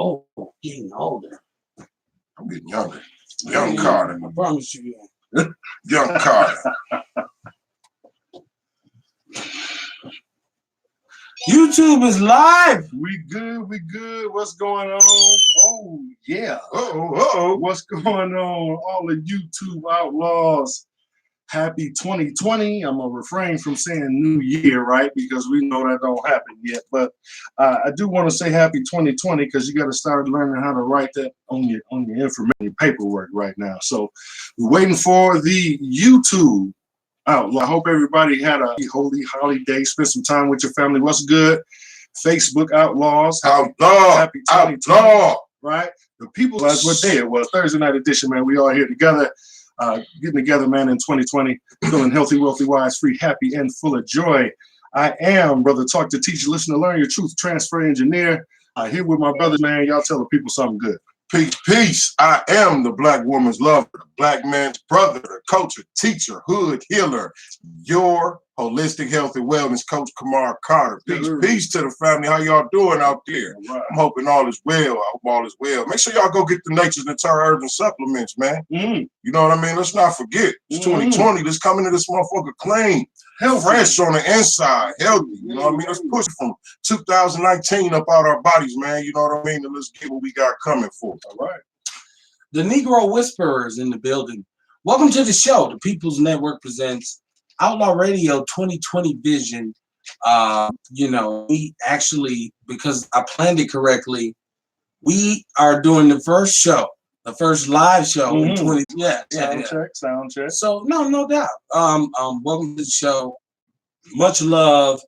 old, getting older. I'm getting younger. Young Carter. I promise you. Young Carter. YouTube is live. We good. What's going on? Oh, yeah. Uh-oh. What's going on? All the YouTube outlaws. Happy 2020. I'm going to refrain from saying New Year, right? Because we know that don't happen yet. But I do want to say happy 2020 because you got to start learning how to write that on your information paperwork right now. So we're waiting for the YouTube Outlaw. I hope everybody had a holy holiday, spent some time with your family. What's good? Facebook Outlaws. Outlaw. Happy 2020. Outlaw. Right? The people, that's what day it was. Thursday night edition, man. We all here together, getting together, man, in 2020, feeling healthy, wealthy, wise, free, happy, and full of joy. I am Brother Talk to Teach, Listen to Learn, your truth transfer engineer. Here with my brothers, man. Y'all tell the people something good. Peace, peace. I am the black woman's lover, the black man's brother, the culture, teacher, hood healer, your holistic health and wellness coach, Kamar Carter. Peace, peace to the family. How y'all doing out there? Right. I'm hoping all is well. I hope all is well. Make sure y'all go get the Nature's and Terra Herbs and Supplements, man. You know what I mean? Let's not forget. It's 2020. Let's come into this motherfucker clean. Fresh on the inside, healthy. You know what I mean? Let's push from 2019 up out our bodies, man. You know what I mean? And let's get what we got coming for. All right. The Negro Whisperers in the building. Welcome to the show. The People's Network presents Outlaw Radio 2020 Vision. We actually, because I planned it correctly, we are doing the first show, the first live show in 20. Sound check. So no doubt. Welcome to the show. Much love.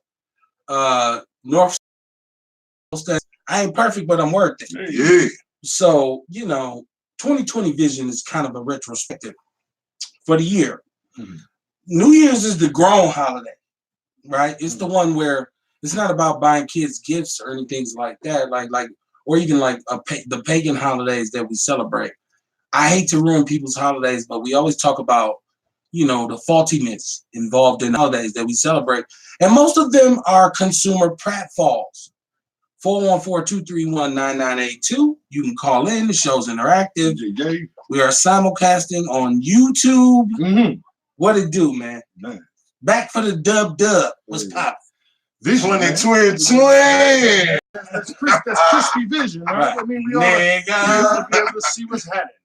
North. I ain't perfect, but I'm worth it. Yeah. So 2020 Vision is kind of a retrospective for the year. New Year's is the grown holiday, right? It's the one where it's not about buying kids gifts or anything like that, or even like the pagan holidays that we celebrate. I hate to ruin people's holidays, but we always talk about, the faultiness involved in holidays that we celebrate. And most of them are consumer pratfalls. 414-231-9982. You can call in. The show's interactive. We are simulcasting on YouTube. What it do, man? Back for the dub. What's poppin'? This one is twin. That's crispy vision, right? I mean, we all be able to see what's happening.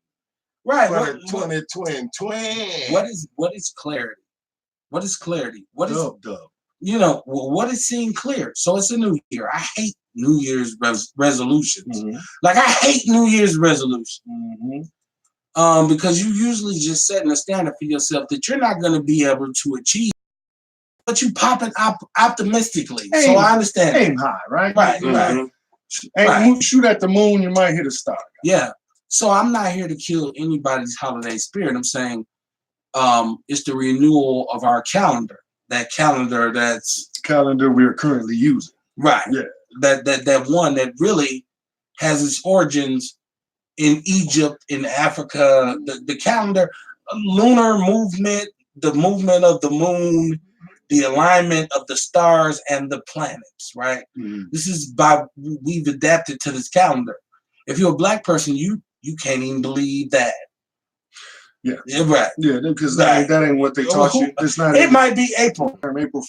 Right. Twin. What is clarity? What is clarity? What is dub? What is seeing clear? So it's a new year. I hate New Year's resolutions. Like I hate New Year's resolutions. Because you usually just setting a standard for yourself that you're not going to be able to achieve, but you pop it up optimistically. So I understand. Aim high, right? Right. Shoot at the moon, you might hit a star. Yeah. So I'm not here to kill anybody's holiday spirit. I'm saying it's the renewal of our calendar. That calendar we're currently using. Right. Yeah. That one that really has its origins in Egypt, in Africa. The calendar, lunar movement, the movement of the moon, the alignment of the stars and the planets, right? This is we've adapted to this calendar. If you're a black person, you can't even believe that. Yeah. Right. Yeah, because that ain't what they taught you. It's not. It might be April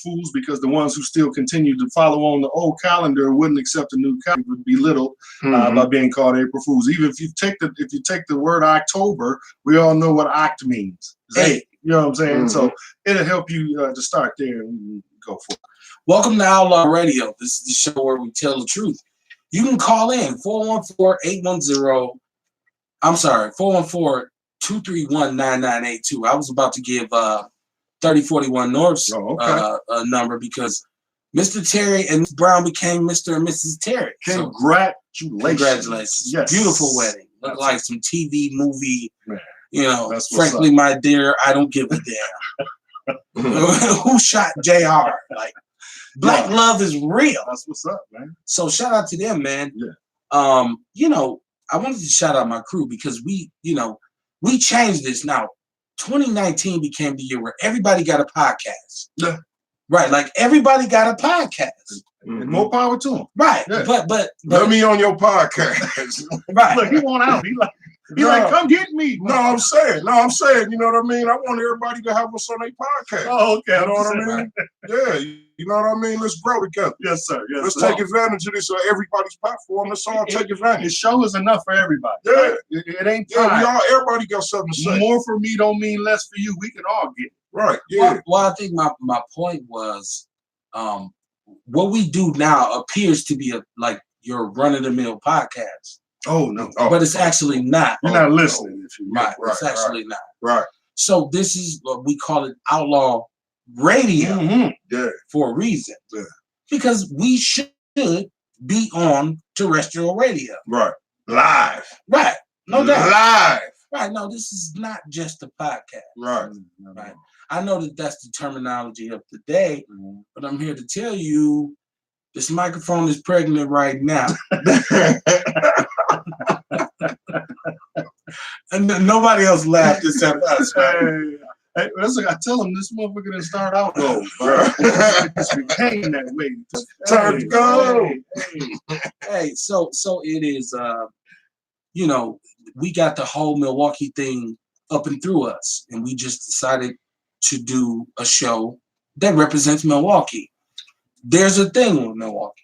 Fools, because the ones who still continue to follow on the old calendar wouldn't accept the new calendar would be belittled by being called April Fools. Even if you take the word October, we all know what oct means. Eight. You know what I'm saying? So it'll help you to start there and go for it. Welcome to Outlaw Radio. This is the show where we tell the truth. You can call in 414-231-9982. I was about to give 3041 North's a number because Mr. Terry and Ms. Brown became Mr. and Mrs. Terry. Congratulations. Yes. Beautiful wedding. Looked like some TV movie. Man. Frankly, my dear, I don't give a damn. Who shot JR? Like, black love is real. That's what's up, man. So shout out to them, man. Yeah. I wanted to shout out my crew because we changed this. Now, 2019 became the year where everybody got a podcast. Yeah. Right, like everybody got a podcast. And more power to him. Right, Yeah. but Let me on your podcast. right. Look, he want out. He like, come get me. No, I'm saying, you know what I mean? I want everybody to have us on their podcast. Oh, okay. You know what I mean? Yeah, you know what I mean? Let's grow together. Yes, sir. Yes, Let's sir. take advantage of this on everybody's platform. Let's all take The advantage. show is enough for everybody. Yeah. It ain't Yeah, time. everybody got something to say. More for me don't mean less for you. We can all get it. Right, yeah. Well, I think my point was, what we do now appears to be like your run-of-the-mill podcast, Oh, no. but it's actually not. You're not listening. If you Right, Right, it's actually not. Right. So this is what we call it Outlaw Radio Mm-hmm. Yeah. for a reason. Yeah. Because we should be on terrestrial radio. Right. Live. Right. No doubt. Live. Right. No, this is not just a podcast. Right. Right. I know that that's the terminology of the day, but I'm here to tell you this microphone is pregnant right now. And nobody else laughed except us, right? Hey, I tell him this motherfucker didn't start out low. It's became that way. Time to go. Hey, so it is you know, we got the whole Milwaukee thing up and through us, and we just decided to do a show that represents Milwaukee. There's a thing with Milwaukee.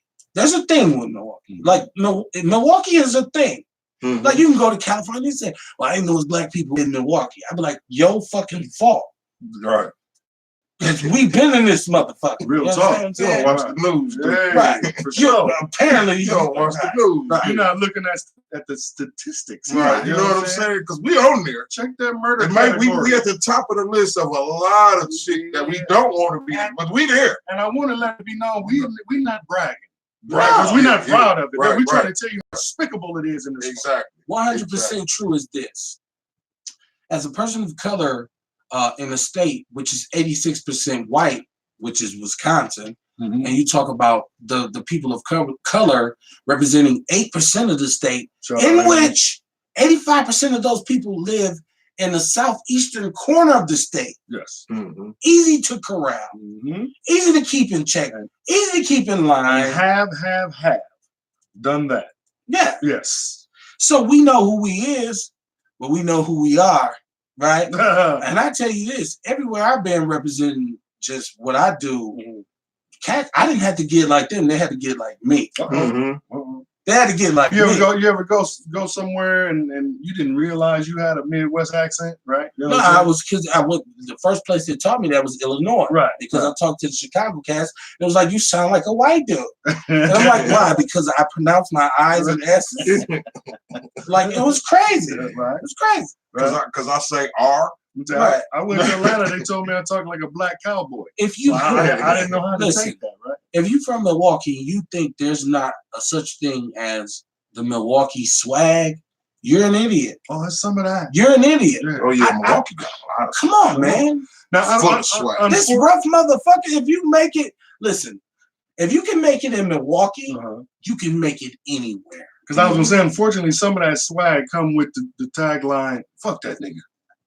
Like, no, Milwaukee is a thing. Mhm. Like, you can go to California and say, well, I didn't know it was black people in Milwaukee. I'd be like, yo fucking fault. Right. Because we've been in this motherfucker. Real You talk. understand You what I'm don't saying? watch the news, dude. Yeah, Right. for sure. Apparently, You don't watch the news. Right. You're not looking at the statistics. Right. You know what I'm saying? Because we on there. Check that murder. And maybe we category. at the top of the list of a lot of shit that we don't want to be, but we there. And I want to let it be known we not bragging. Right. Because we're not Yeah, proud of it. right, We're trying right. to tell you how despicable it is in this. Exactly. 100% true is this. As a person of color in a state which is 86% white, which is Wisconsin, and you talk about the people of color representing 8% of the state, in which 85% of those people live in the southeastern corner of the state. Yes. Mm-hmm. Easy to corral, easy to keep in check, easy to keep in line. Have done that. Yeah. Yes. So we know who he is, but we know who we are, right? And I tell you this, everywhere I've been representing just what I do, I didn't have to get like them. They had to get like me. Mm-hmm. They had to get like You me. ever go somewhere and you didn't realize you had a Midwest accent, right? You know No, what I'm I was because I went. The first place they taught me that was Illinois, Right, Because right. I talked to the Chicago cast. It was like, you sound like a white dude, and I'm like, why? Because I pronounce my I's and S's. Like, it was crazy. That's right. It was crazy. Because I say R. Right. I went to Atlanta. They told me I talk like a black cowboy. If you, So I didn't know how to listen, take that. Right. if you from Milwaukee, you think there's not a such thing as the Milwaukee swag, you're an idiot. Oh, that's some of that. You're an idiot. Yeah. Oh yeah, Milwaukee got a lot of Come on, man. Now, Full of swag. This rough motherfucker, if you make it, listen, if you can make it in Milwaukee, you can make it anywhere. Because I was gonna say, unfortunately, some of that swag come with the tagline "fuck that nigga,"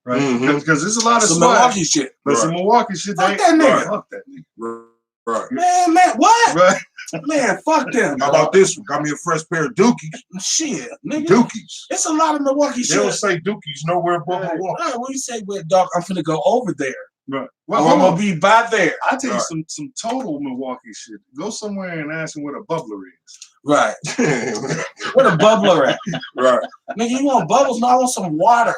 right? Because there's a lot of Some swag, Milwaukee shit. but some Milwaukee shit. Fuck that nigga. Fuck that nigga. Right. Man, what? Right. Man, fuck them. How about this one? Got me a fresh pair of Dookies. Shit, nigga. Dookies. It's a lot of Milwaukee They don't shit. say Dookies nowhere but Milwaukee. Right, when you say, well, dog, I'm finna go over there. Right. Well, Well, I'm gonna be by there. I tell you some total Milwaukee shit. Go somewhere and ask them what a bubbler is. Right. What a bubbler at? Right. Nigga, you want bubbles? No, I want some water.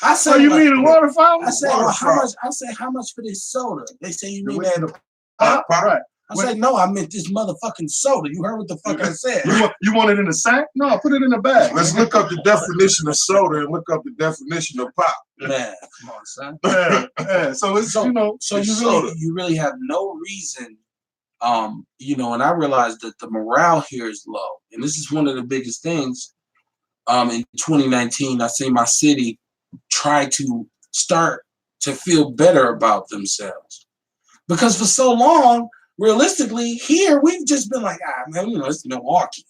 I said, So you mean a water fountain? I said, water well, how fountain. much? I said, how much for this soda? They say you The mean way that the pop? Right. I said, no, I meant this motherfucking soda. You heard what the fuck I said? You want it in a sack? No, put it in a bag. Let's look up the definition of soda and look up the definition of pop. Man, come on, son. Yeah. So it's So it's you soda. really have no reason, and I realized that the morale here is low. And this is one of the biggest things. In 2019, I seen my city try to start to feel better about themselves. Because for so long, realistically, here we've just been like, man, it's Milwaukee.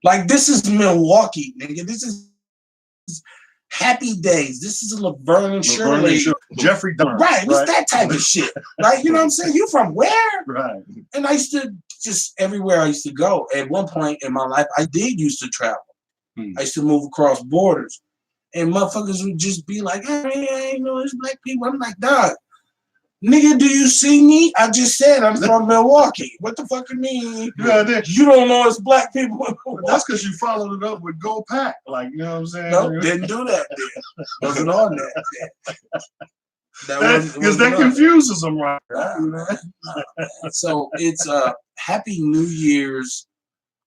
Like, this is Milwaukee, nigga. This is Happy Days. This is Laverne and Shirley. Jeffrey Dahmer. Right, it's that type of shit. Right? You know what I'm saying? You from where? Right. And I used to just everywhere I used to go. At one point in my life, I did used to travel. I used to move across borders. And motherfuckers would just be like, hey, you know, there's black people. I'm like, dog, nigga, do you see me? I just said I'm from Milwaukee. What the fuck you mean? You don't know it's black people in Milwaukee. That's because you followed it up with Go Pack. Like, you know what I'm saying? Nope, didn't do that then. Wasn't on that. Because that confuses them, right? So it's happy New Year's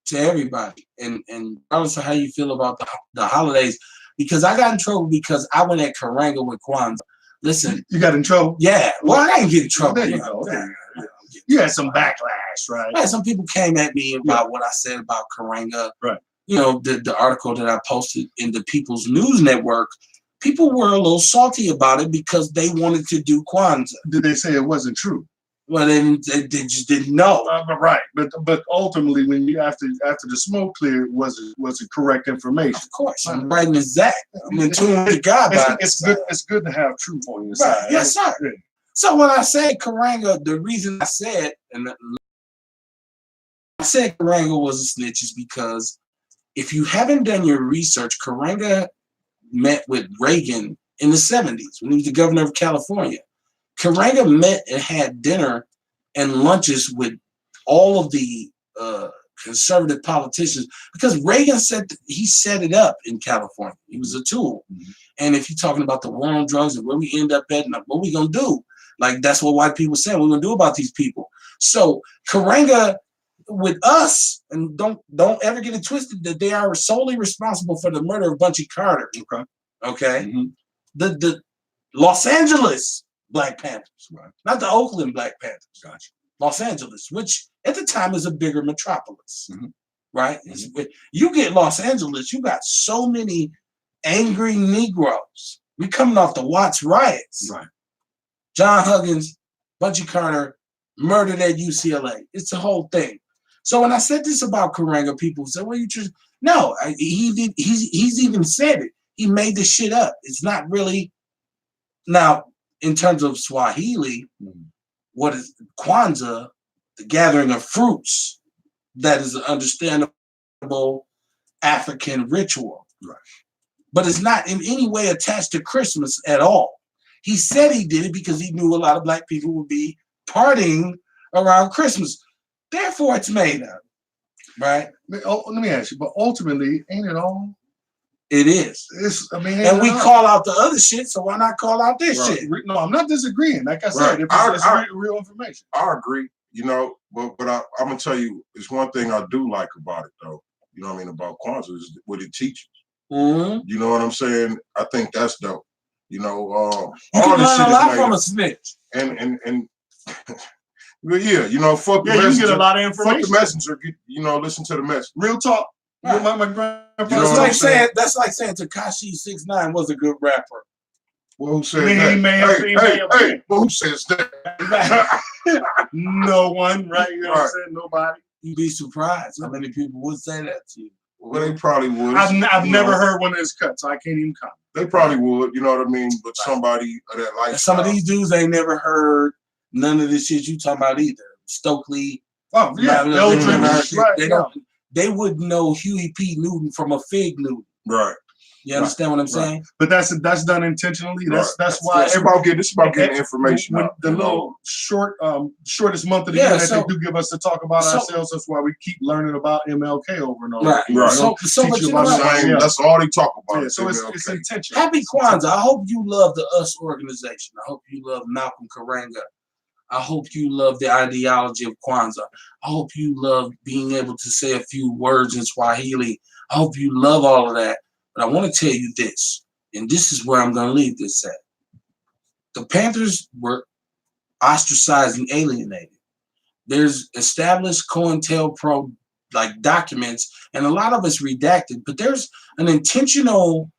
to everybody. And regardless of how you feel about the holidays, because I got in trouble because I went at Karanga with Kwanzaa. Listen. You got in trouble? Yeah. Well, I didn't get in trouble. There you go. You had some backlash, right? Yeah, some people came at me about what I said about Karanga. Right. You know, the article that I posted in the People's News Network, people were a little salty about it because they wanted to do Kwanzaa. Did they say it wasn't true? Well, they just didn't know. Right, but ultimately, when you after the smoke cleared, was it correct information? Of course, I'm writing exact. I'm in tune with God. It's good to have truth on your side. Right. Yes, sir. Yeah. So when I said Karanga, the reason I said Karanga was a snitch is because if you haven't done your research, Karanga met with Reagan in the 70s when he was the governor of California. Karanga met and had dinner and lunches with all of the conservative politicians because Reagan said he set it up in California. He was a tool. Mm-hmm. And if you're talking about the war on drugs and where we end up at and what we gonna do, like that's what white people saying, we're gonna do about these people. So Karanga with us, and don't ever get it twisted that they are solely responsible for the murder of Bunchy Carter. Okay. Mm-hmm. The Los Angeles Black Panthers, right? Not the Oakland Black Panthers. Gotcha. Los Angeles, which at the time is a bigger metropolis, right? Mm-hmm. You get Los Angeles, you got so many angry Negroes. We coming off the Watts riots, right? John Huggins, Bunchy Carter, murdered at UCLA. It's the whole thing. So when I said this about Karanga, people said, "Well, you just no." He's even said it. He made this shit up. It's not really now. In terms of Swahili, what is Kwanzaa? The gathering of fruits. That is an understandable African ritual. Right. But it's not in any way attached to Christmas at all. He said he did it because he knew a lot of black people would be partying around Christmas. Therefore, it's made up. Right? Let me ask you, but ultimately, ain't it all? It is. And we call out the other shit, so why not call out this shit? No, I'm not disagreeing. Like I said, it's real information. I agree, you know, but I'm gonna tell you, it's one thing I do like about it, though. You know what I mean about Kwanzaa is what it teaches. Mm-hmm. You know what I'm saying? I think that's dope. You know, you all can this learn shit a lot from a snitch. And well, yeah, you know, fuck the messenger. You get a lot of information. Fuck the messenger. Listen to the message. Real talk. Right. My grandfather. That's like saying Tekashi 6ix9ine was a good rapper. Well, who said that? Hey, well, who says that? No one, right? You know what I'm saying? Nobody. You'd be surprised how many people would say that to you. Well, they probably would. I've never heard one of his cuts, so I can't even comment. They probably would, you know what I mean? But somebody of that lifestyle. Some of these dudes ain't never heard none of this shit you talking about either. Stokely. Oh, yeah. They would know Huey P. Newton from a Fig Newton. Right. You understand what I'm saying? But that's done intentionally. That's why it's about getting information out. The little shortest month of the year that they do give us to talk about ourselves. That's why we keep learning about MLK over and over. Right. That's all they talk about. Yeah, so it's intentional. Happy Kwanzaa. I hope you love the US organization. I hope you love Malcolm Karanga. I hope you love the ideology of Kwanzaa. I hope you love being able to say a few words in Swahili. I hope you love all of that. But I want to tell you this, and this is where I'm going to leave this at. The Panthers were ostracized and alienated. There's established COINTELPRO documents, and a lot of it's redacted, but there's an intentional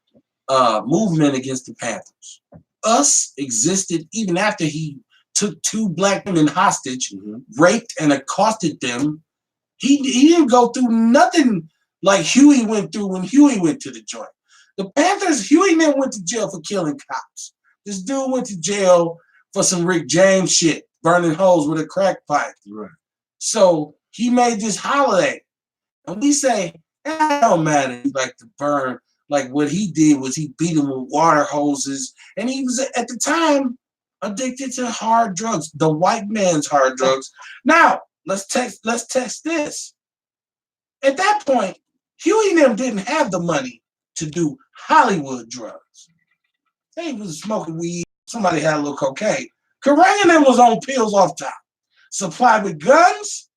movement against the Panthers. US existed even after he took 2 black women hostage, raped and accosted them. He didn't go through nothing like Huey went through when Huey went to the joint. The Panthers, Huey never went to jail for killing cops. This dude went to jail for some Rick James shit, burning holes with a crack pipe. Right. So he made this holiday. And we say, it don't matter. He like to burn. Like what he did was he beat him with water hoses. And he was at the time addicted to hard drugs, the white man's hard drugs. Now, let's text this. At that point, Huey and them didn't have the money to do Hollywood drugs. They was smoking weed. Somebody had a little cocaine. Kerrang and them was on pills off top, supplied with guns,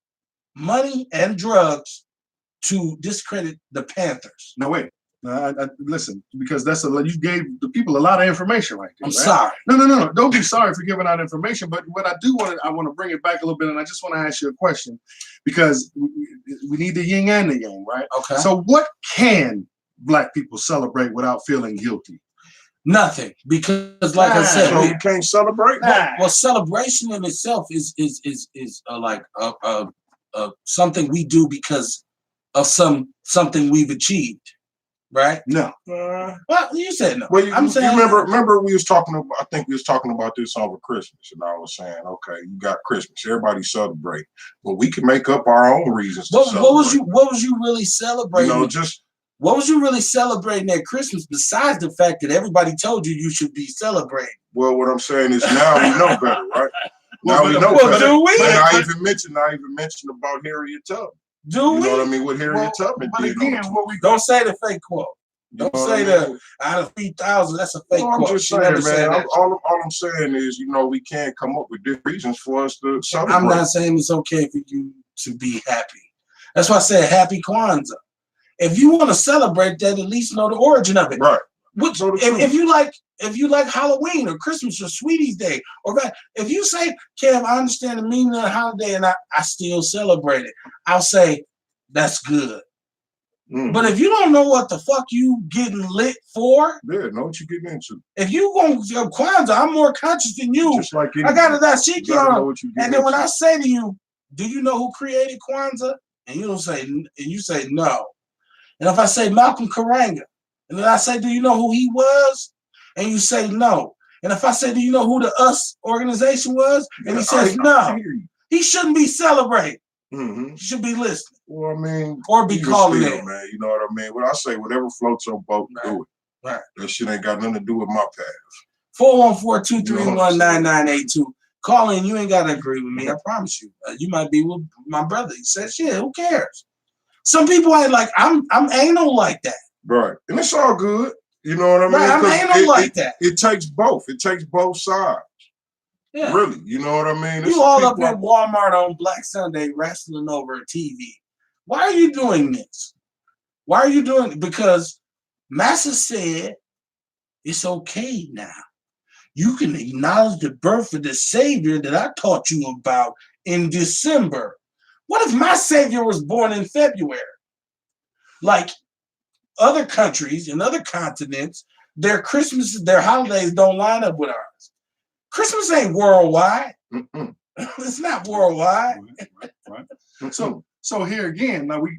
money, and drugs to discredit the Panthers. No, wait. Listen, because you gave the people a lot of information right there. I'm sorry. No. Don't be sorry for giving out information. But what I want to bring it back a little bit, and I just want to ask you a question, because we need the yin and the yang, right? Okay. So what can Black people celebrate without feeling guilty? Nothing, because like I said, so you can't celebrate. Well, celebration in itself is something we do because of something we've achieved. Right? No. Well, you said no. Well, I'm saying. Remember, we was talking about. I think we was talking about this over Christmas, and I was saying, okay, you got Christmas. Everybody celebrate, but we can make up our own reasons. What was you really celebrating? What was you really celebrating at Christmas besides the fact that everybody told you should be celebrating? Well, what I'm saying is now we know better, right? Now we know better. Do we? And I even mentioned about Harriet Tubman. Do we? You know what I mean? What Harriet Tubman did. Again, don't say the fake quote. Don't say that out of 3,000, that's a fake quote. I'm just saying, man. All I'm saying is, we can't come up with different reasons for us to celebrate. I'm not saying it's okay for you to be happy. That's why I said Happy Kwanzaa. If you want to celebrate that, at least know the origin of it. Right. If you like Halloween or Christmas or Sweetie's Day, or if you say, Kev, I understand the meaning of the holiday and I still celebrate it, I'll say that's good. But if you don't know what the fuck you getting lit for, know what you getting into. If you going to Kwanzaa, I'm more conscious than you. Just like I got a dashiki on, and then when I say to you, do you know who created Kwanzaa? And you say no. And if I say Malcolm Karanga, and then I say, do you know who he was? And you say no. And if I say, do you know who the US organization was? And he says no. He shouldn't be celebrating. He should be listening. Well, I mean, or be calling it, man. You know what I mean? What I say, whatever floats your boat, do it. Right. That shit ain't got nothing to do with my past. 414-231-9982. Call in. You ain't got to agree with me. I promise you. You might be with my brother. He said, shit, who cares? Some people ain't like, I'm anal like that. Right. And it's all good. You know what I mean? Right, I'm anal like that. It takes both. It takes both sides. Yeah. Really. You know what I mean? You all up in Walmart on Black Sunday wrestling over a TV. Why are you doing this? Why are you doing it? Because Massa said it's okay now. You can acknowledge the birth of the Savior that I taught you about in December. What if my Savior was born in February? Like other countries and other continents, their Christmas, their holidays don't line up with ours. Christmas ain't worldwide. It's not worldwide. Right. So here again, now we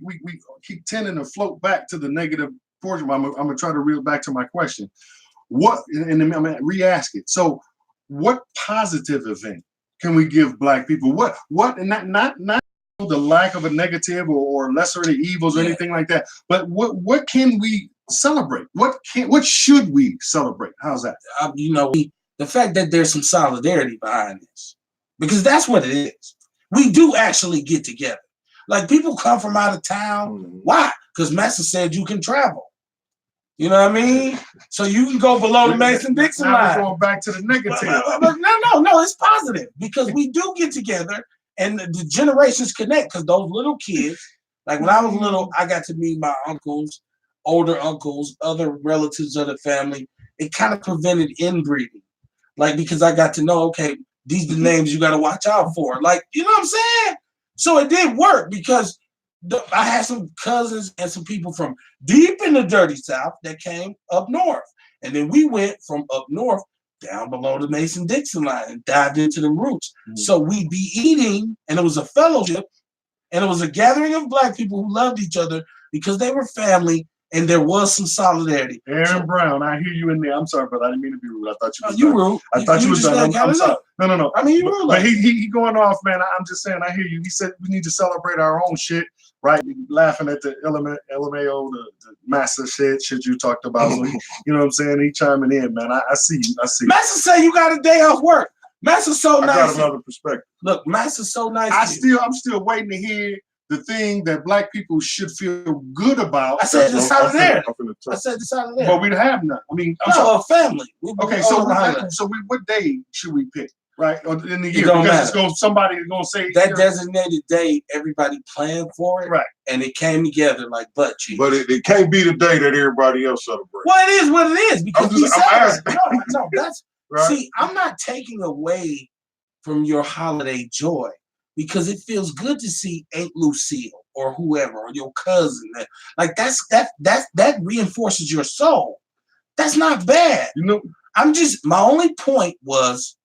keep tending to float back to the negative portion. I'm gonna try to reel back to my question. What, and I'm gonna re-ask it. So, what positive event can we give Black people? What, and not the lack of a negative or lesser of the evils or anything like that. But what can we celebrate? What should we celebrate? How's that? The fact that there's some solidarity behind this, because that's what it is. We do actually get together. Like people come from out of town. Why? Because Master said you can travel. You know what I mean? So you can go below the Mason-Dixon line. We're going back to the negative. No, it's positive because we do get together and the generations connect because those little kids, like when I was little, I got to meet my uncles, older uncles, other relatives of the family. It kind of prevented inbreeding. Like, because I got to know, okay, these are the names you got to watch out for. Like, you know what I'm saying? So it did work because I had some cousins and some people from deep in the dirty South that came up north. And then we went from up north down below the Mason-Dixon line and dived into the roots. So we'd be eating, and it was a fellowship, and it was a gathering of Black people who loved each other because they were family, and there was some solidarity. Aaron Brown, I hear you in there. I'm sorry, but I didn't mean to be rude. I thought you was You done. rude. I thought you was just done. like I'm sorry. No. I mean, you rude. But he going off, man. I'm just saying, I hear you. He said we need to celebrate our own shit, right? Laughing at the LMAO, the master shit you talked about. So you know what I'm saying? He chiming in, man. I see you. I see you. Master say you got a day off work. Master's so I nice. got another perspective. Look, Master's so nice. I'm still waiting to hear the thing that black people should feel good about. I said the solidarity. I said the solidarity. But we have none. I mean, a family. Okay, so what day should we pick? Right, or in the year, because somebody is gonna say that designated day. Everybody planned for it, right? And it came together like butt cheeks. But it can't be the day that everybody else celebrates. Well, it is what it is because no, that's right? See, I'm not taking away from your holiday joy because it feels good to see Aunt Lucille or whoever or your cousin. Like that reinforces your soul. That's not bad. You know, my only point was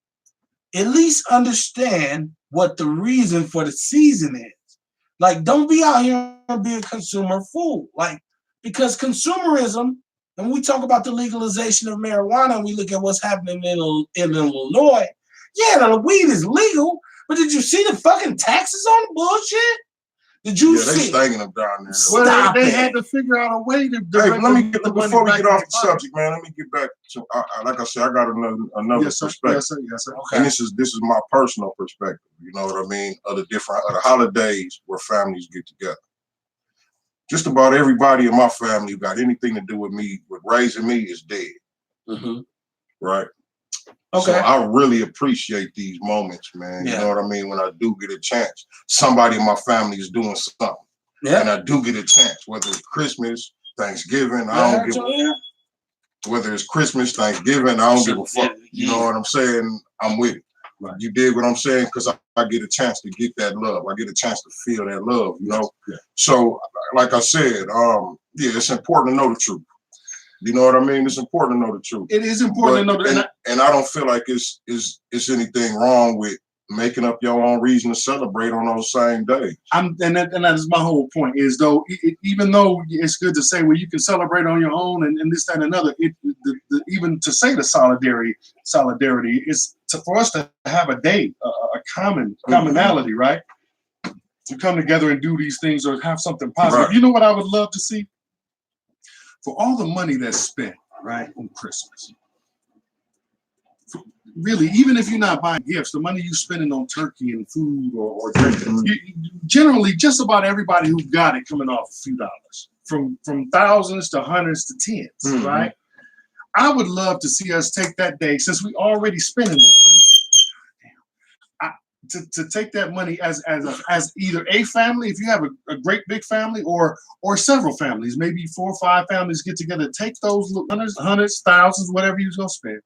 at least understand what the reason for the season is. Like, don't be out here and be a consumer fool. Like, because consumerism, and we talk about the legalization of marijuana, and we look at what's happening in Illinois. Yeah, the weed is legal, but did you see the fucking taxes on the bullshit? Did you see? They stanging them down there. Well, they had to figure out a way to. Let me get before we get off the subject, man. Let me get back to like I said, I got another perspective. Yes, sir. Okay. And this is my personal perspective. You know what I mean? Of the holidays where families get together. Just about everybody in my family who got anything to do with raising me is dead. Mm-hmm. Right. Okay. So I really appreciate these moments, man. Yeah. You know what I mean? When I do get a chance, somebody in my family is doing something. Yeah. And I do get a chance, whether it's Christmas, Thanksgiving, whether it's Christmas, Thanksgiving, I don't give a fuck. You know what I'm saying? I'm with it. Right. You dig what I'm saying? Because I get a chance to get that love. I get a chance to feel that love, you know? Yeah. So, like I said, it's important to know the truth. You know what I mean? It's important to know the truth. It is important to know the truth. And I don't feel like it's anything wrong with making up your own reason to celebrate on those same days. And that is my whole point, is though, even though it's good to say, well, you can celebrate on your own and this, that, and another, even to say the solidarity is for us to have a day, a commonality, right? To come together and do these things or have something positive. Right. You know what I would love to see? For all the money that's spent, right, on Christmas. Really, even if you're not buying gifts, the money you're spending on turkey and food or drinking, generally, just about everybody who got it coming off a few dollars, from thousands to hundreds to tens, right? I would love to see us take that day, since we already spending that money, to take that money as either a family, if you have a great big family, or several families, maybe 4 or 5 families get together, take those hundreds, thousands, whatever you're gonna spend,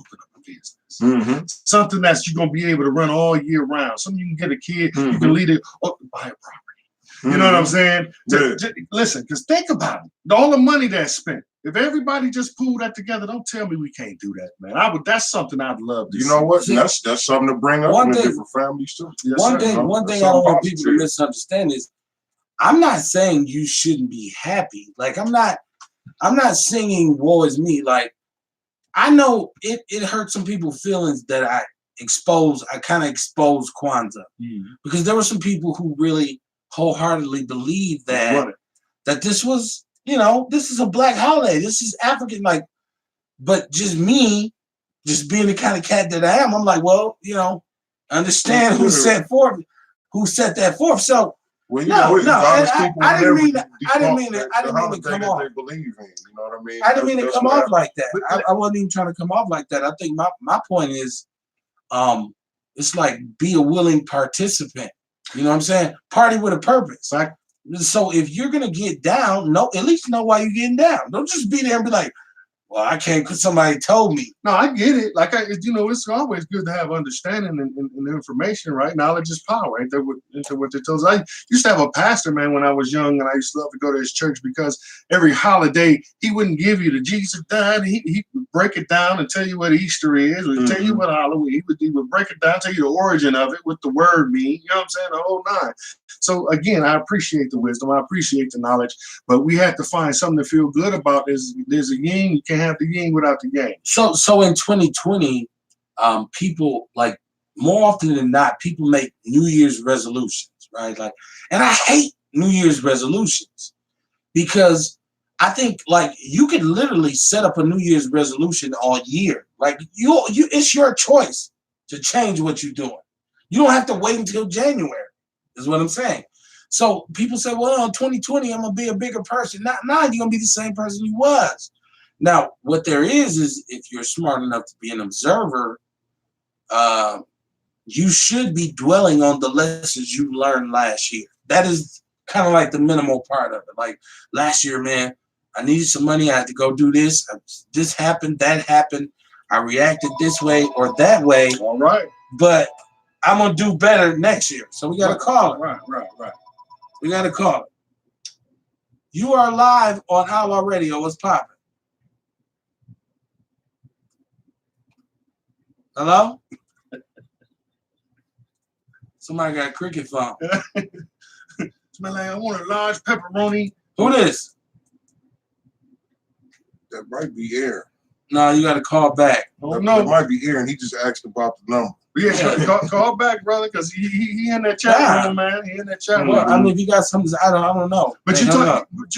open up a business. Mm-hmm. Something that you're gonna be able to run all year round. Something you can get a kid, you can lead it up, buy a property. You know what I'm saying? Listen, because think about it. All the money that's spent. If everybody just pulled that together, don't tell me we can't do that, man. That's something I'd love to see. You know what? That's something to bring up in different families too. Yes, one thing I don't want people to misunderstand is I'm not saying you shouldn't be happy. Like I'm not singing woe is me. Like I know it hurt some people's feelings that I kind of exposed Kwanzaa because there were some people who really wholeheartedly believed that this was, this is a black holiday. This is African, but just me, just being the kind of cat that I am, I'm like, well, understand who set that forth. So I didn't mean to come off. They believe in, you know what I mean? I didn't mean to come off like that. I wasn't even trying to come off like that. I think my point is, it's like be a willing participant. You know what I'm saying? Party with a purpose. Like, so if you're gonna get down, at least know why you're getting down. Don't just be there and be like, Well, I can't because somebody told me. No, I get it. Like it's always good to have understanding and information, right? Knowledge is power, ain't that what they tell us? I used to have a pastor, man, when I was young, and I used to love to go to his church because every holiday he wouldn't give you the Jesus died. He would break it down and tell you what Easter is, or tell you what Halloween. He would break it down, tell you the origin of it, what the word mean. You know what I'm saying? The whole nine. So again, I appreciate the wisdom. I appreciate the knowledge, but we have to find something to feel good about. There's a yin. You can't have the yin without the yang. So in 2020, people, like, more often than not, people make New Year's resolutions, right? Like, and I hate New Year's resolutions because I think, like, you could literally set up a New Year's resolution all year. Like, it's your choice to change what you're doing. You don't have to wait until January, is what I'm saying. So people say, well, in 2020, I'm going to be a bigger person. Nah, you're going to be the same person you was. Now, what there is if you're smart enough to be an observer, you should be dwelling on the lessons you learned last year. That is kind of like the minimal part of it. Like, last year, man, I needed some money. I had to go do this. This happened, that happened. I reacted this way or that way. All right. But I'm going to do better next year. So we got to call it. Right. We got to call it. You are live on Outlaw Radio. What's popping? Hello? Somebody got a cricket phone. Smell like I want a large pepperoni. Who this? That might be Aaron. No, you got to call back. Oh, That no. might be Aaron. He just asked about the number. Yeah, call back, brother, because he in that chat room, man. He in that chat room. Well, I mean, if you got something, I don't know. But you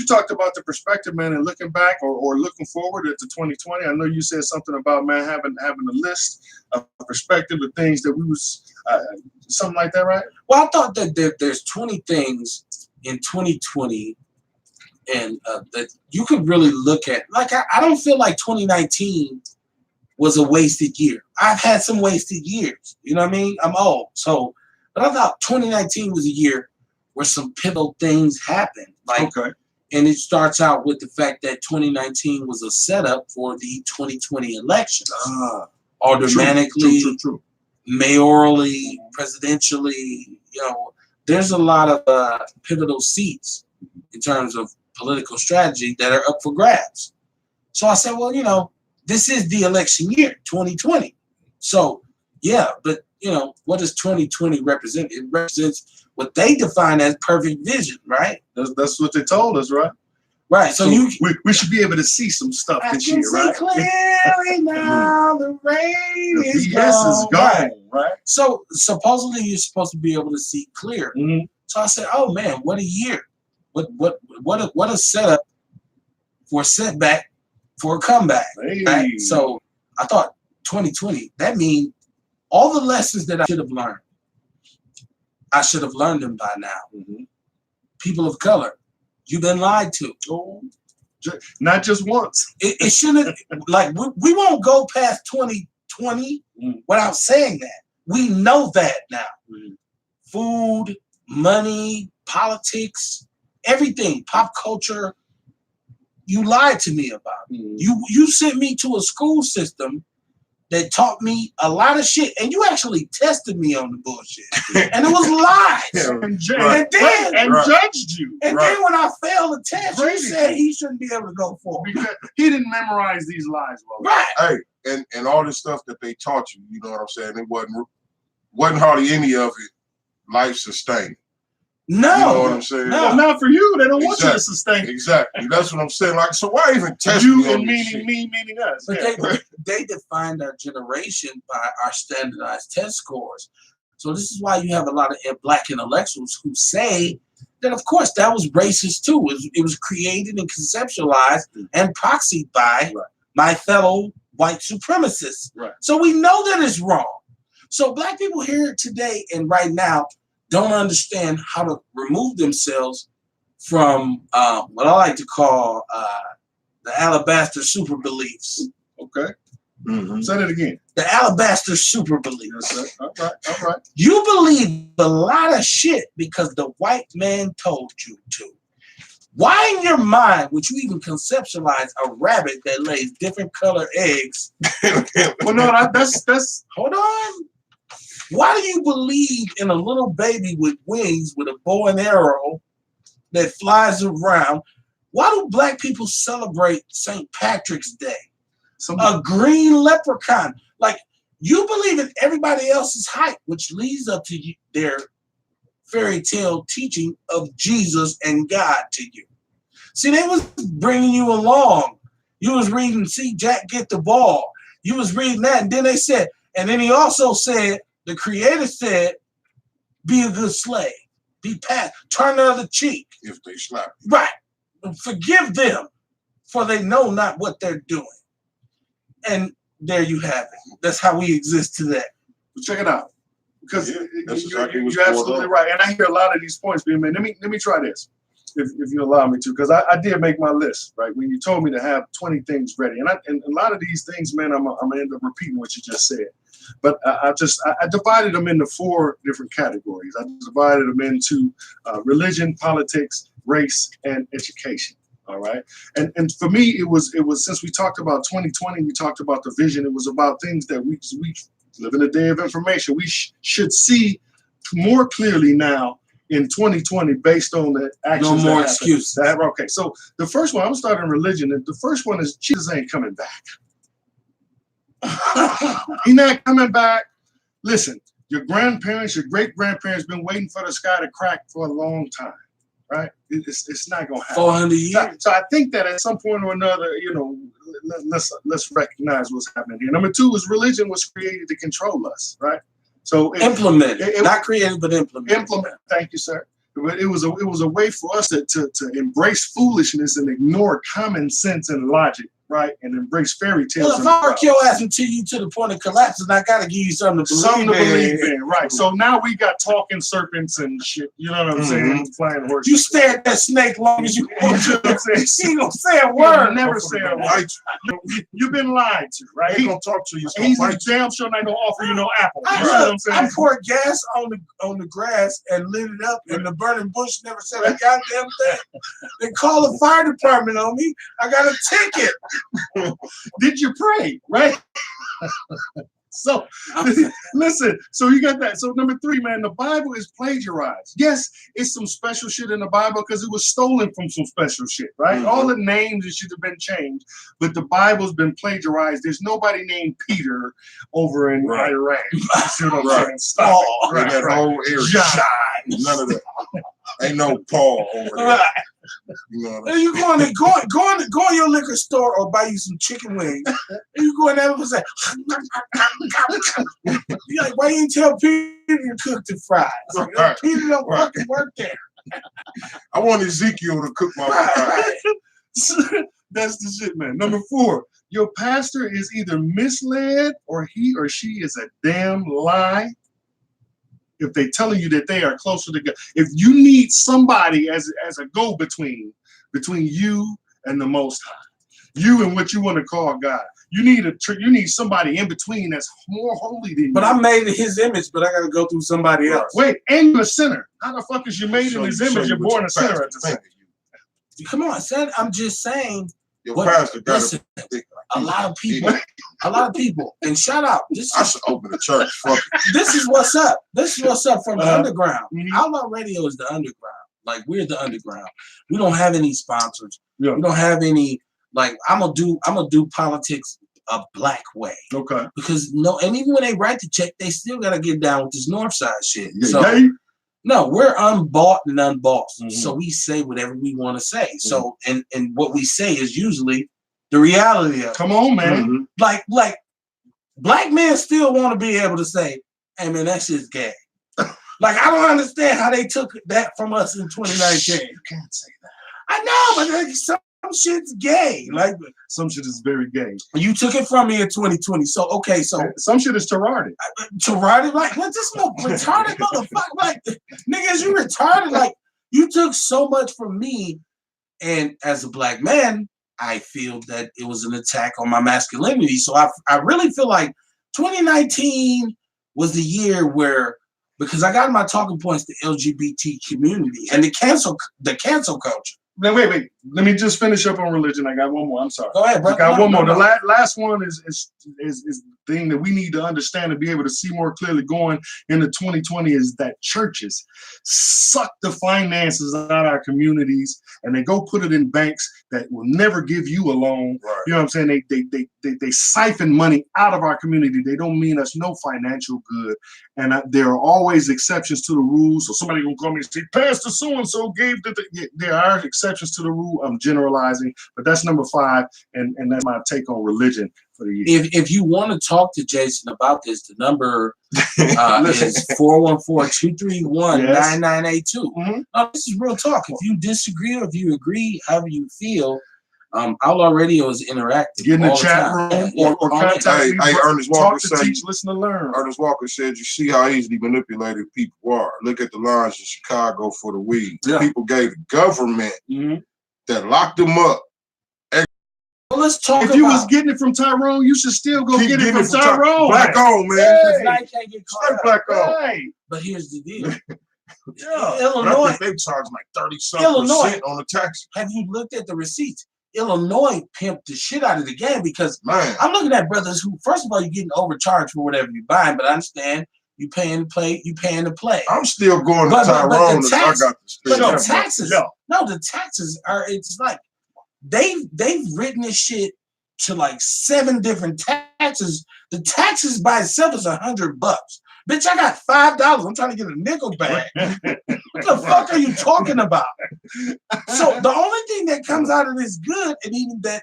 talked about the perspective, man, and looking back or looking forward at the 2020. I know you said something about, man, having a list of perspective of things that we was something like that, right? Well, I thought that there's 20 things in 2020 and that you could really look at. Like, I don't feel like 2019 was a wasted year. I've had some wasted years. You know what I mean? I'm old. So, but I thought 2019 was a year where some pivotal things happened. Like, okay. And it starts out with the fact that 2019 was a setup for the 2020 election. Aldermanically, True. mayorally, presidentially, there's a lot of pivotal seats in terms of political strategy that are up for grabs. So I said, well, this is the election year, 2020. So, yeah, but, what does 2020 represent? It represents what they define as perfect vision, right? That's what they told us, right? Right. So we should be able to see some stuff this year, right? Clearly now the rain is gone. Right? So supposedly you're supposed to be able to see clear. Mm-hmm. So I said, oh man, what a year. What a setup for a setback for a comeback. Hey. Right? So I thought 2020, that means all the lessons that I should have learned, I should have learned them by now. Mm-hmm. People of color, you've been lied to. Oh, not just once. It shouldn't, like, we won't go past 2020 without saying that. We know that now. Mm-hmm. Food, money, politics, everything, pop culture, you lied to me about. Mm-hmm. You sent me to a school system that taught me a lot of shit, and you actually tested me on the bullshit, and it was lies. And judged you. And then when I failed the test, you said he shouldn't be able to go forward because he didn't memorize these lies well. Right. Hey, and all this stuff that they taught you, you know what I'm saying? It wasn't hardly any of it life sustaining. No, you know what I'm saying? No, not for you. They don't want you to sustain. Exactly. That's what I'm saying. Like, so why even test you me on and this meaning us? But they defined our generation by our standardized test scores. So this is why you have a lot of black intellectuals who say that, of course, that was racist too. It was created and conceptualized and proxied by my fellow white supremacists. Right. So we know that it's wrong. So black people here today and right now don't understand how to remove themselves from what I like to call the alabaster super beliefs. Okay. Mm-hmm. Say that again. The alabaster super beliefs. Yes, all right. You believe a lot of shit because the white man told you to. Why in your mind would you even conceptualize a rabbit that lays different color eggs? Well, no, that's Hold on. Why do you believe in a little baby with wings with a bow and arrow that flies around? Why do black people celebrate St. Patrick's Day? A green leprechaun. Like, you believe in everybody else's hype, which leads up to their fairy tale teaching of Jesus and God to you. See, they was bringing you along. You was reading, see Jack get the ball. You was reading that, and then they said, and then he also said, the creator said, be a good slave. Be past, turn the other cheek. If they slap you. Right. Forgive them, for they know not what they're doing. And there you have it. That's how we exist today. But check it out. Because exactly you're absolutely right. And I hear a lot of these points being made. Let me try this, if you allow me to, because I did make my list, right? When you told me to have 20 things ready. And a lot of these things, man, I'm gonna end up repeating what you just said. But I divided them into 4 different categories. I divided them into religion, politics, race, and education. All right. And for me, it was since we talked about 2020, we talked about the vision. It was about things that we live in a day of information. We should see more clearly now in 2020 based on the actions. No more excuses. Okay. So the first one, I'm starting religion. And the first one is Jesus ain't coming back. He's not coming back. Listen, your grandparents, your great-grandparents been waiting for the sky to crack for a long time, right? It's not going to happen. 400 years. So I think that at some point or another, let's recognize what's happening here. Number 2 is religion was created to control us, right? So implemented, not created, but implemented. Implement. Thank you, sir. But it was a way for us to embrace foolishness and ignore common sense and logic, right? And embrace fairy tales. Well, if I work your ass until you to the point of collapsing, I gotta give you something to believe in. Right. So now we got talking serpents and shit. You know what I'm saying? Flying horses. You stare at that snake long as you want to. He ain't gonna say a word. Never say a word. You've been lied to, right? He gonna talk to you. He's damn sure not gonna offer you no apple. You know what I'm saying? I poured gas on the grass and lit it up, and the burning bush never said a goddamn thing. They called the fire department on me. I got a ticket. Did you pray? Right? So listen, so you got that. So number 3, man, the Bible is plagiarized. Yes, it's some special shit in the Bible because it was stolen from some special shit, right? All the names, it should have been changed, but the Bible's been plagiarized. There's nobody named Peter over in Iran. You see what I'm saying? Stop it. That whole area. John. None of that. Ain't no Paul over there. Right. You know what And you go in your liquor store or buy you some chicken wings. And you go in there and say, you're like, why you didn't tell Peter to cook the fries? Right. Peter don't fucking work there. I want Ezekiel to cook my fries. That's the shit, man. Number 4, your pastor is either misled or he or she is a damn lie. If they're telling you that they are closer to God, if you need somebody as a go-between between you and the Most High, you and what you want to call God, you need somebody in between that's more holy than you. But I'm made in His image, but I got to go through somebody else. Wait, and you're a sinner. How the fuck is you made in His image? You're born a sinner at the same time. Come on, son. I'm just saying. Your pastor got listen, a lot of people, and shout out. I should open a church. Fuck it. This is what's up. This is what's up from the underground. Outlaw Radio is the underground. Like, we're the underground. We don't have any sponsors. Yeah. We don't have any. Like, I'm gonna do politics a black way. Okay. Because and even when they write the check, they still gotta get down with this North Side shit. Yeah, so. No, we're unbought and unbossed. So we say whatever we want to say. So and what we say is usually the reality of it. Come on, man. Like black men still want to be able to say, hey man, that shit's gay. Like, I don't understand how they took that from us in 2019. You can't say that. I know, but like, some shit's gay. Like, some shit is very gay. You took it from me in 2020. So okay, so some shit is Terarded. Terarded, like, what's this retarded motherfucker? Like, niggas, you retarded. Like, you took so much from me, and as a black man, I feel that it was an attack on my masculinity. So I really feel like 2019 was the year where, because I got my talking points, the LGBT community and the cancel culture. Now, wait. Let me just finish up on religion. I got one more. I'm sorry. Go ahead, bro. I got one more. The last one is the thing that we need to understand to be able to see more clearly going into 2020 is that churches suck the finances out of our communities and they go put it in banks that will never give you a loan. Right. You know what I'm saying? They siphon money out of our community. They don't mean us no financial good. And there are always exceptions to the rules. So somebody gonna call me and say, Pastor so-and-so gave there are exceptions to the rule. I'm generalizing, but that's number 5, and that's my take on religion for the year. If you want to talk to Jason about this, the number is 414-231-9982. This is real talk. If you disagree or if you agree, however you feel, Outlaw Radio is interactive. Get in the chat room or contact me. Hey, Ernest Walker talk to teach, listen to learn. Ernest Walker said, you see how easily manipulated people are. Look at the lines in Chicago for the weed. Yeah. People gave the government that locked them up. Well, let's talk if you was getting it from Tyrone, you should still go get it from Tyrone. Black on, man. I can't get Straight black on. Hey. But here's the deal. Yeah. Illinois, I think they charge like 30-something% on the tax. Have you looked at the receipts? Illinois pimped the shit out of the game because man, I'm looking at brothers who, first of all, you're getting overcharged for whatever you're buying, but I understand you paying to play, you paying to play. I'm still going to Tyrone. But the taxes, the taxes are. It's like they've written this shit to like 7 different taxes. The taxes by itself is $100. Bitch, I got $5. I'm trying to get a nickel back. What the fuck are you talking about? So the only thing that comes out of this good, and even that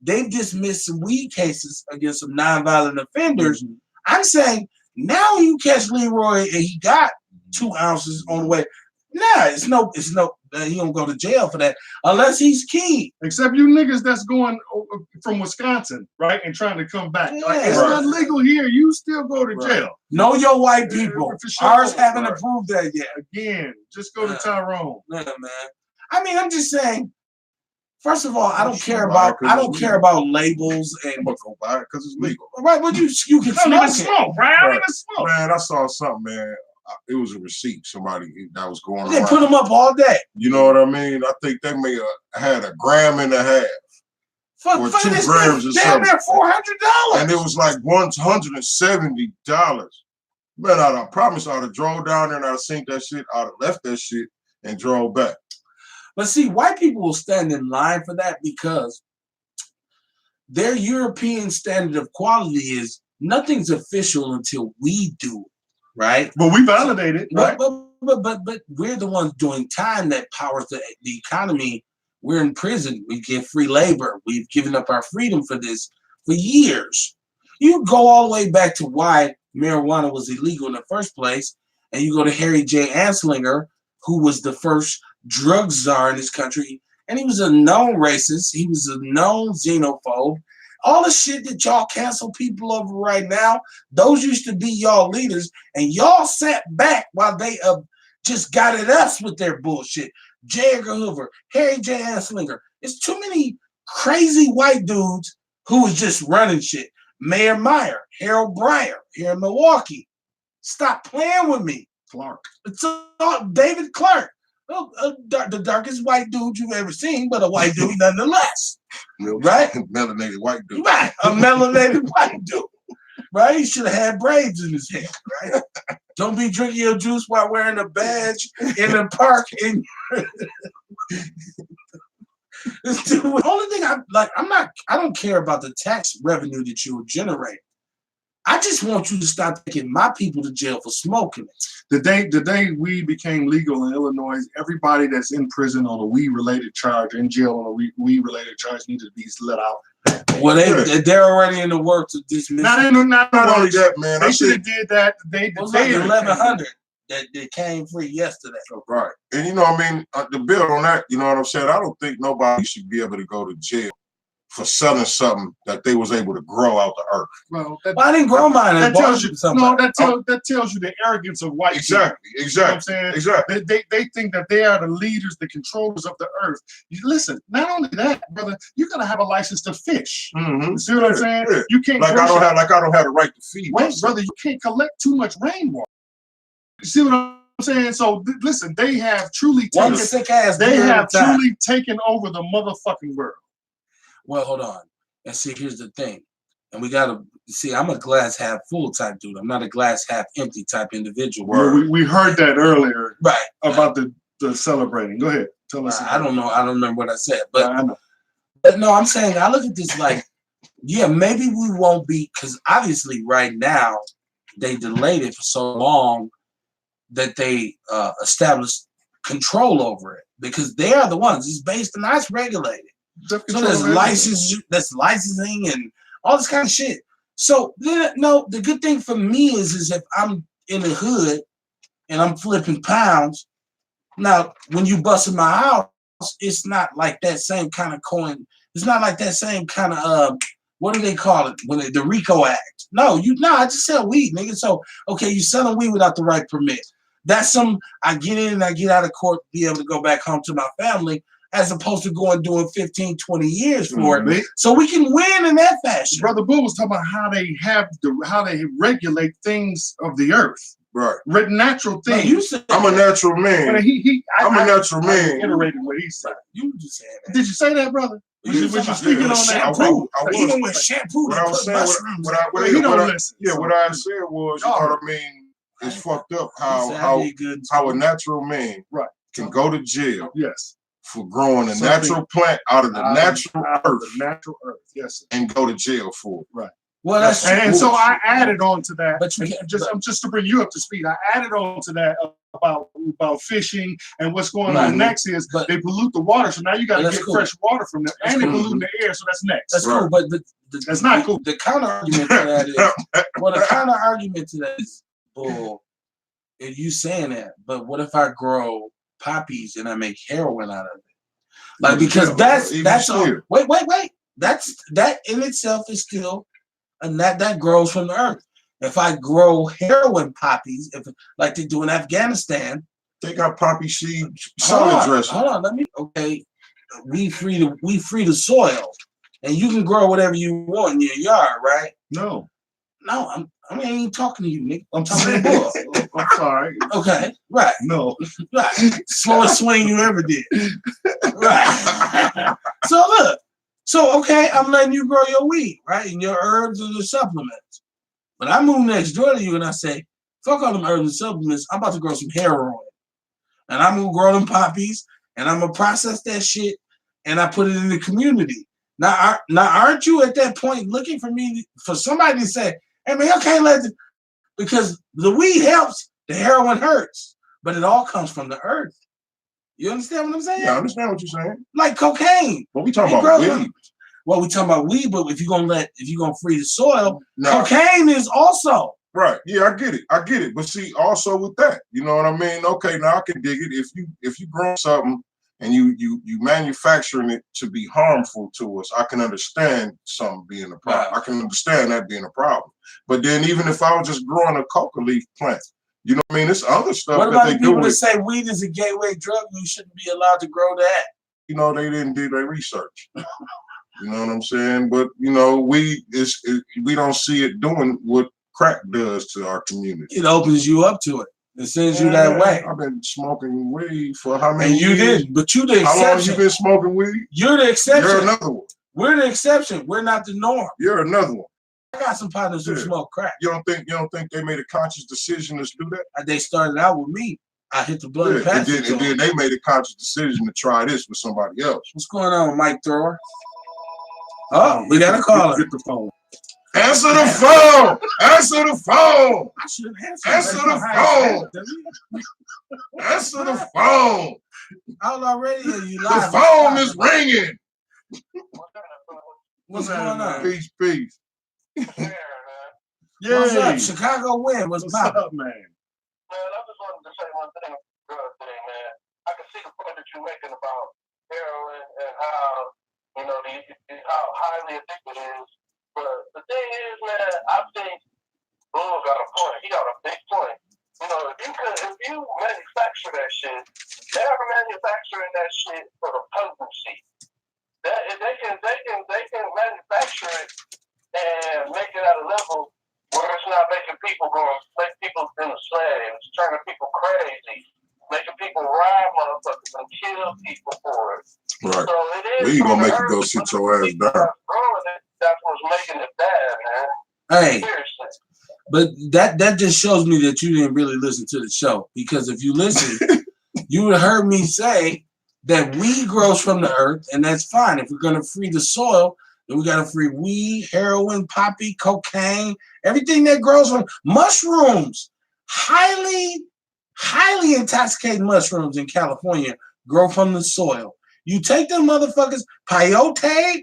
they've dismissed some weed cases against some nonviolent offenders. I'm saying now you catch Leroy and he got 2 ounces on the way. Nah, it's no. He don't go to jail for that unless he's key. Except you niggas that's going from Wisconsin, right, and trying to come back. Yeah, like, it's not legal here. You still go to jail. Know your white people. Sure. Ours haven't approved that yet. Again, just go to Tyrone. Yeah, man. I mean, I'm just saying. First of all, I don't care about labels and go buy it because it's legal. Right, but you can smoke, right? Smoke. Man, I saw something, man. It was a receipt. Somebody that was going They around. put them up all day. You know what I mean? I think they may have had 1.5 grams or 2 grams or something. Damn, $400. And it was like $170. Man, I promise I'd have drove down there and I'd have seen that shit. I'd have left that shit and drove back. But see, white people will stand in line for that because their European standard of quality is nothing's official until we do. Right, but we validate it. Right? But we're the ones doing time that powers the economy. We're in prison. We get free labor. We've given up our freedom for this for years. You go all the way back to why marijuana was illegal in the first place, and you go to Harry J. Anslinger, who was the first drug czar in this country, and he was a known racist. He was a known xenophobe. All the shit that y'all cancel people over right now, those used to be y'all leaders, and y'all sat back while they just got at us with their bullshit. J. Edgar Hoover, Harry J. Anslinger. It's too many crazy white dudes who was just running shit. Mayor Meyer, Harold Breyer here in Milwaukee. Stop playing with me. Clark. It's David Clark. The darkest white dude you've ever seen, but a white dude nonetheless. Right? Melanated white dude. Right. A melanated white dude. Right? He should have had braids in his hair. Right? Don't be drinking your juice while wearing a badge in the park. The only thing I don't care about the tax revenue that you will generate. I just want you to stop taking my people to jail for smoking it. The day weed became legal in Illinois, everybody that's in prison on a weed-related charge, in jail on a weed-related charge, needs to be let out. Well, they're already in the works of dismissing. Not only that, man. They should have did that. It was like 1,100 that came free yesterday. Right. And you know, I mean, the bill on that, you know what I'm saying? I don't think nobody should be able to go to jail for selling something that they was able to grow out the earth. Well, I didn't grow mine. That tells you something. No, that tells you the arrogance of white people. Exactly. You know what I'm saying? Exactly. They think that they are the leaders, the controllers of the earth. Listen, not only that, brother, you're gonna have a license to fish. Mm-hmm. You see what I'm saying? Yeah. You can't. I don't have the right to feed. Wait, brother, you can't collect too much rainwater. You see what I'm saying? So listen, they have truly One taken. sick ass. They beer at have a time. truly taken over the motherfucking world. Well, hold on. And see, here's the thing. And we gotta see. I'm a glass half full type dude. I'm not a glass half empty type individual. Well, we heard that earlier, right? About the celebrating. Go ahead, tell us. I don't know. I don't remember what I said, but I know. But no, I'm saying I look at this like, yeah, maybe we won't be, because obviously right now they delayed it for so long that they established control over it, because they are the ones. It's based and that's regulated. So there's licensing and all this kind of shit. So no, the good thing for me is if I'm in the hood and I'm flipping pounds. Now, when you bust in my house, it's not like that same kind of coin. It's not like that same kind of what do they call it when the RICO Act? No, I just sell weed, nigga. So okay, you selling weed without the right permit. That's I get in and I get out of court, be able to go back home to my family, as opposed to going doing 15, 20 years for it. So we can win in that fashion. Brother Boo was talking about how they regulate things of the earth. Right. Natural things. I'm a natural man. I'm a natural man. I reiterated what he said. You just said that. Did you say that, brother? Was you speaking on that? Shampoo. He don't wear shampoo. What I was saying, what I said was, you know what I mean? It's fucked up how a natural man can go to jail. Yes. For growing a natural plant out of the natural earth. Yes. And go to jail for it. Right. Well, that's and so I added on to that. But just to bring you up to speed, I added on to that about fishing, and what's going on next is they pollute the water, so now you got to get fresh water from them, and they pollute the air, so that's next. That's cool, but that's not cool. The counter argument to that is the counter argument to that is bull. And you saying that, but what if I grow poppies and I make heroin out of it? Like, because that's wait. That in itself is still. And that grows from the earth. If I grow heroin poppies, like they do in Afghanistan, they got poppy seed salad dressing. Hold on, we free the soil, and you can grow whatever you want in your yard, right? No, I ain't talking to you, Nick. I'm talking to Bull. I'm sorry. Okay, right. No, right. Slowest swing you ever did. Right. So look. So, okay, I'm letting you grow your weed, right? And your herbs and your supplements. But I move next door to you and I say, fuck all them herbs and supplements. I'm about to grow some heroin. And I'm going to grow them poppies and I'm going to process that shit and I put it in the community. Now, aren't you at that point looking for somebody to say, hey, man, you can't let because the weed helps, the heroin hurts. But it all comes from the earth. You understand what I'm saying? Yeah, I understand what you're saying. Like cocaine. But we talking about weed. Well, we talking about weed, but if you're gonna free the soil, cocaine is also right. Yeah, I get it. But see, also with that, you know what I mean? Okay, now I can dig it. If you grow something and you manufacturing it to be harmful to us, I can understand something being a problem. I can understand that being a problem. But then even if I was just growing a coca leaf plant. You know what I mean? It's other stuff what about that they people do. That say weed is a gateway drug, you shouldn't be allowed to grow that. You know, they didn't do their research. You know what I'm saying? But you know, we don't see it doing what crack does to our community. It opens you up to it. It sends you that way. I've been smoking weed for how many years? And you did, but you the exception. How long you been smoking weed? You're the exception. You're another one. We're the exception. We're not the norm. You're another one. I got some partners who smoke crack. You don't think they made a conscious decision to do that? They started out with me. I hit the blood and then they made a conscious decision to try this with somebody else. What's going on, Mike Thrower? Oh, we got a caller. Get the phone. Answer the phone. Answer the phone. I should answer the phone. Answer the phone. Outlaw Radio, you The live. phone is ringing. What's going on? Peace. Yeah. What's up? Chicago win. What's up, man? Man, I just wanted to say one thing, man. I can see the point that you're making about heroin and how, how highly addicted it is. But the thing is, man, I think Bull got a point. He got a big point. If you manufacture that shit, they're manufacturing that shit for the potency. They can manufacture it and make it at a level where it's not making people into slaves, turning people crazy. weed gonna make you go sit your ass down. That's what's making it bad, man. Hey, Seriously. but that just shows me that you didn't really listen to the show, because if you listen, you would have heard me say that weed grows from the earth, and that's fine. If we're gonna free the soil, then we gotta free weed, heroin, poppy, cocaine, everything that grows from mushrooms. Highly intoxicating mushrooms in California grow from the soil. You take them motherfuckers, peyote,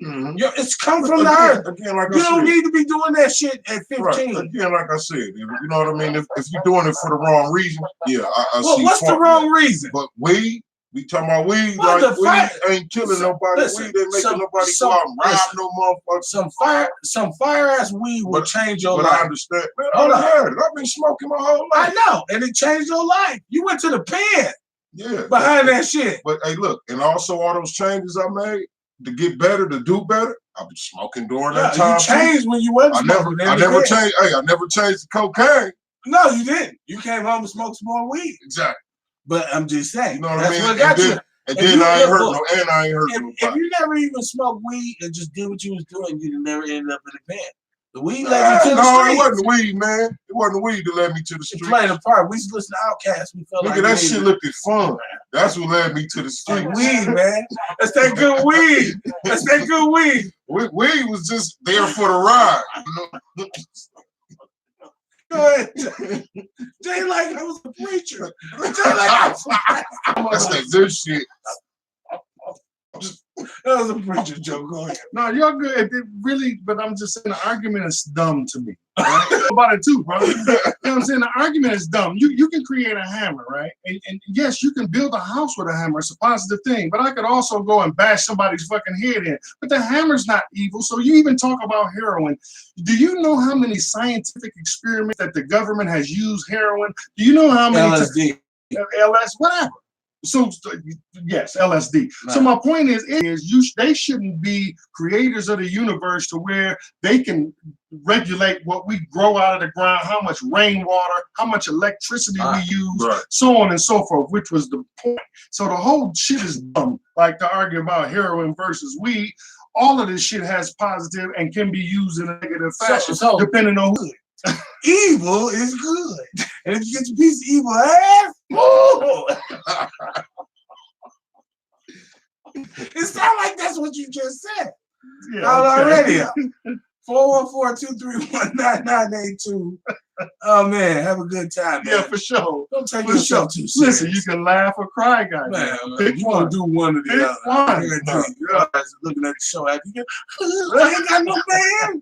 it's come from the earth. Again, like You I don't said, need to be doing that shit at 15. right. Again, like I said, you know what I mean? If you're doing it for the wrong reason, yeah, I Well, see. what's the wrong reason? But weed, we talking about weed, Well, like the weed fire- ain't killing nobody. listen, Weed ain't making nobody some- go out and rob listen. no motherfucker. Some fire ass weed will change your But life. I understand. Man, Hold I on. heard it. I've been smoking my whole life. I know, and it changed your life. You went to the pen Yeah. behind that shit. But hey, look, and also all those changes I made to get better, to do better, I've been smoking during that time. You changed when you wasn't I never changed. Hey, I never changed the cocaine. No, you didn't. You came home and smoked some more weed. Exactly. But I'm just saying, You know what that's I mean? what got you. And If then you I ain't live hurt book- no. And I ain't hurt If nobody. you never even smoked weed and just did what you was doing, you'd never ended up in the pen. The weed led you to the No, streets. it wasn't weed, man. It wasn't weed that led me to the It street. played a part. We used to listen to Outkast. We felt Nigga, like that we shit needed looked at fun. That's what led me to the street. weed, man. That's that good weed. That's that good weed. Weed was just there for the ride. Go ahead. Jay like I was a preacher. Jay like I That's that good shit. that was a preacher joke. Go ahead. No, you're good. It really, but I'm just saying the argument is dumb to me. Right? About it too, bro. You know what I'm saying? The argument is dumb. You can create a hammer, right? And yes, you can build a house with a hammer. It's a positive thing. But I could also go and bash somebody's fucking head in. But the hammer's not evil. So you even talk about heroin. Do you know how many scientific experiments that the government has used heroin? Do you know how many LSD. LS, whatever. So yes, LSD. Right. So my point is they shouldn't be creators of the universe to where they can regulate what we grow out of the ground, how much rainwater, how much electricity we use, Right. so on and so forth, which was the point. So the whole shit is dumb. Like to argue about heroin versus weed, all of this shit has positive and can be used in a negative fashion, depending on who. Evil is good. And if you get your piece of evil ass, woo! It sounds like that's what you just said. Yeah, On okay. our radio. 414-231-9982. Oh man, have a good time, man. Yeah, for sure. Don't take For yourself sure. too serious. Listen, you can laugh or cry, guys. Man, Pick you one. gonna do one or the Pick other. one. I guarantee you. You guys looking at the show after you I ain't got no man.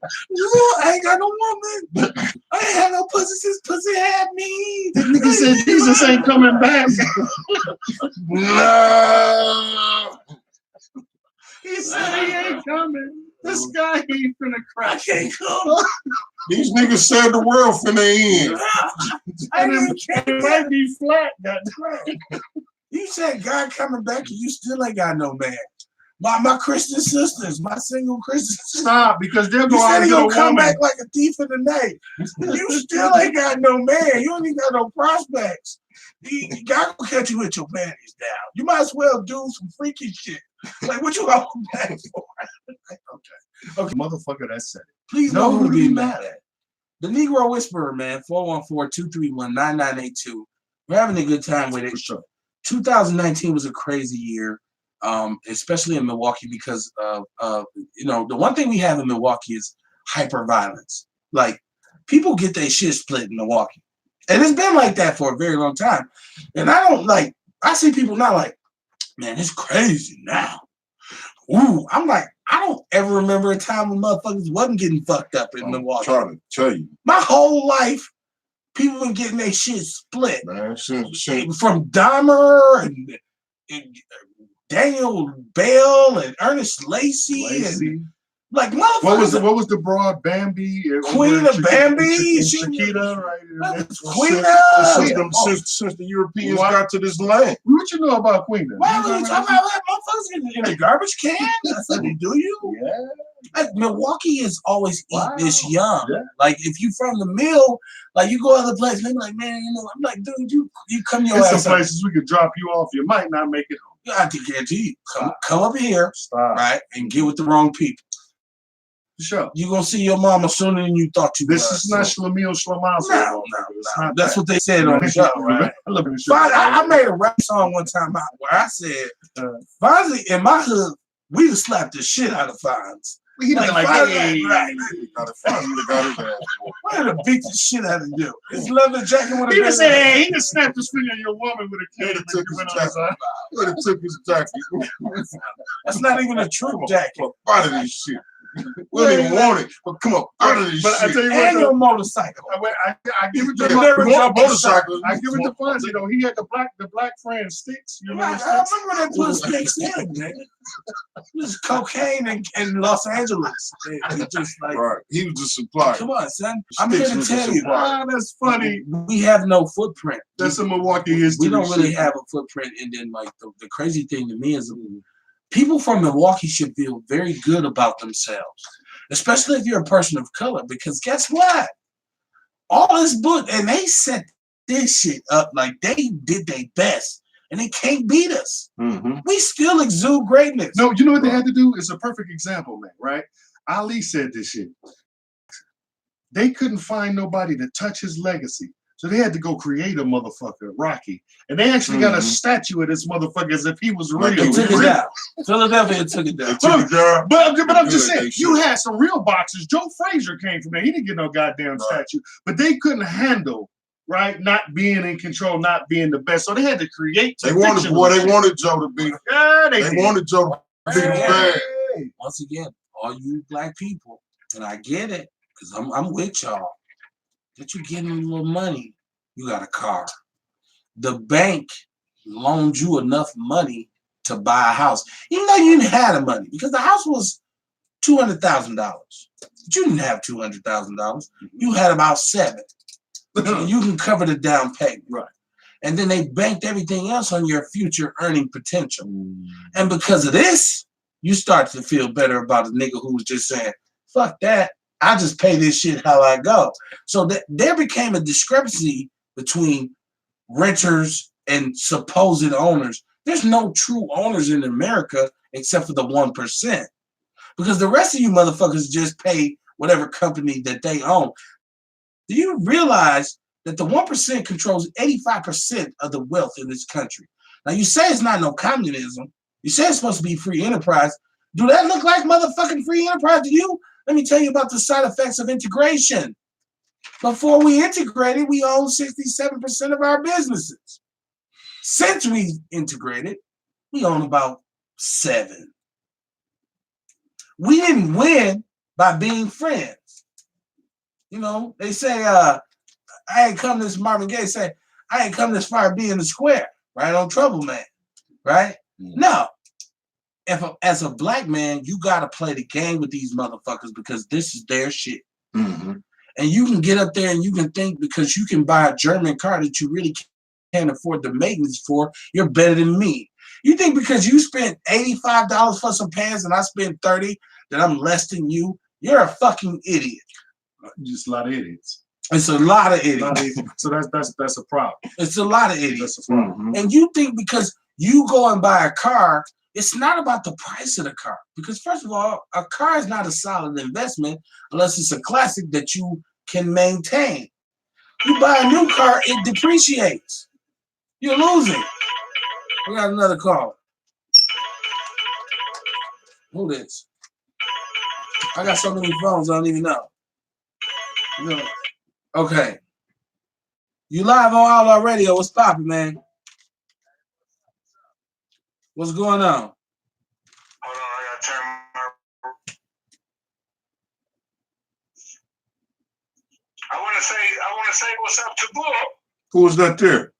I ain't got no woman. I ain't had no pussy since pussy had me. The nigga said Jesus ain't coming back. No. He said he ain't coming. This guy ain't finna cry. I can't come. These niggas said the world finna end. I And didn't it might be flat. Goddamn. You said God coming back and you still ain't got no man. My Christian sisters, my single Christian sisters. Stop, because they'll You go out said and he get a gonna come woman. back like a thief in the night. You still ain't got no man. You ain't even got no prospects. God will catch you with your panties down. You might as well do some freaky shit. Like what you all back for? Okay. Motherfucker that said it. Please know who to be mad at. The Negro Whisperer, man, 414-231-9982. We're having a good time with it. For sure. 2019 was a crazy year, especially in Milwaukee because of the one thing we have in Milwaukee is hyperviolence. Like people get their shit split in Milwaukee. And it's been like that for a very long time. And I see people now like, man, it's crazy now. Ooh, I'm like, I don't ever remember a time when motherfuckers wasn't getting fucked up in Milwaukee. I'm trying to tell you, My whole life, people been getting their shit split. man. From Dahmer and Daniel Bell and Ernest Lacey. And like motherfuckers. What was the broad Bambi? Queen of Bambi? Chiquita, right? Queen Since the Europeans got to this land. What you know about Queen? Why were you talking about that motherfuckers in a garbage can? That's what they do you? Yeah. Like Milwaukee is always eating this young. Yeah. Like if you from the mill, like you go other places, they be like, man, I'm like, dude, you come your There's ass some up. places we could drop you off. You might not make it home. I can guarantee you, come up here, right, and get with the wrong people. Sure. You're going to see your mama sooner than you thought you This was. is not Schlemiel Schlemazel. No. That's what they said on the show, right? I made a rap song one time where I said, Fonzie, in my hood, we just slapped the shit out of Fonz. He'd have been like, hey. Right. Got his ass. We're gonna beat the shit out of you. His leather jacket would have He just said, hey, he just snapped his finger at your woman with a cane. Would have took his jacket. That's not even a true jacket. Out of this shit. We don't even want it, but come on, out of this shit. I tell you and your motorcycle. I give it to motorcycle. I give it to Fonzie though. He had the black friend sticks. You know, I remember that put sticks in, man. It was cocaine in Los Angeles. Just like, right. He was the supplier. Come on, son. I'm here to tell you. That's funny. We have no footprint. That's a Milwaukee history. We don't really have a footprint. And then, like, the crazy thing to me is people from Milwaukee should feel very good about themselves, especially if you're a person of color, because guess what? All this book, and they set this shit up like they did their best, and they can't beat us. Mm-hmm. We still exude greatness. No, you know what they had to do? It's a perfect example, man, right? Ali said this shit. They couldn't find nobody to touch his legacy. So they had to go create a motherfucker, Rocky. And they actually got a statue of this motherfucker as if he was real. They took it down. Philadelphia took it down. But I'm just saying, you had some real boxers. Joe Frazier came from there. He didn't get no goddamn statue. But they couldn't handle, right, not being in control, not being the best. So they had to create. They wanted Joe to be. Yeah, they wanted Joe to be the bad. Once again, all you black people, and I get it, because I'm with y'all. That you getting a little money, you got a car. The bank loaned you enough money to buy a house. Even though you didn't have the money, because the house was $200,000. But you didn't have $200,000. You had about $7,000. You can cover the down payment. Right. And then they banked everything else on your future earning potential. And because of this, you start to feel better about a nigga who was just saying, fuck that. I just pay this shit how I go. So there became a discrepancy between renters and supposed owners. There's no true owners in America except for the 1%. Because the rest of you motherfuckers just pay whatever company that they own. Do you realize that the 1% controls 85% of the wealth in this country? Now you say it's not no communism. You say it's supposed to be free enterprise. Do that look like motherfucking free enterprise to you? Let me tell you about the side effects of integration. Before we integrated, we owned 67% of our businesses. Since we integrated, we own about 7%. We didn't win by being friends. You know, they say, I ain't come this, Marvin Gaye say, I ain't come this far to be in the square, right? On Trouble Man, right? No. As a black man, you got to play the game with these motherfuckers because this is their shit. Mm-hmm. And you can get up there and you can think because you can buy a German car that you really can't afford the maintenance for, you're better than me. You think because you spent $85 for some pants and I spent $30 that I'm less than you? You're a fucking idiot. Just a lot of idiots. It's a lot of idiots. So that's a problem. It's a lot of idiots. That's a problem. And you think because you go and buy a car, it's not about the price of the car. Because first of all, a car is not a solid investment unless it's a classic that you can maintain. You buy a new car, it depreciates. You're losing. We got another call. Who this? I got so many phones I don't even know. No. Okay. You live on Outlaw Radio. What's poppin', man? What's going on? Hold on, I gotta turn my. I wanna say what's up to Bull. Who was that there?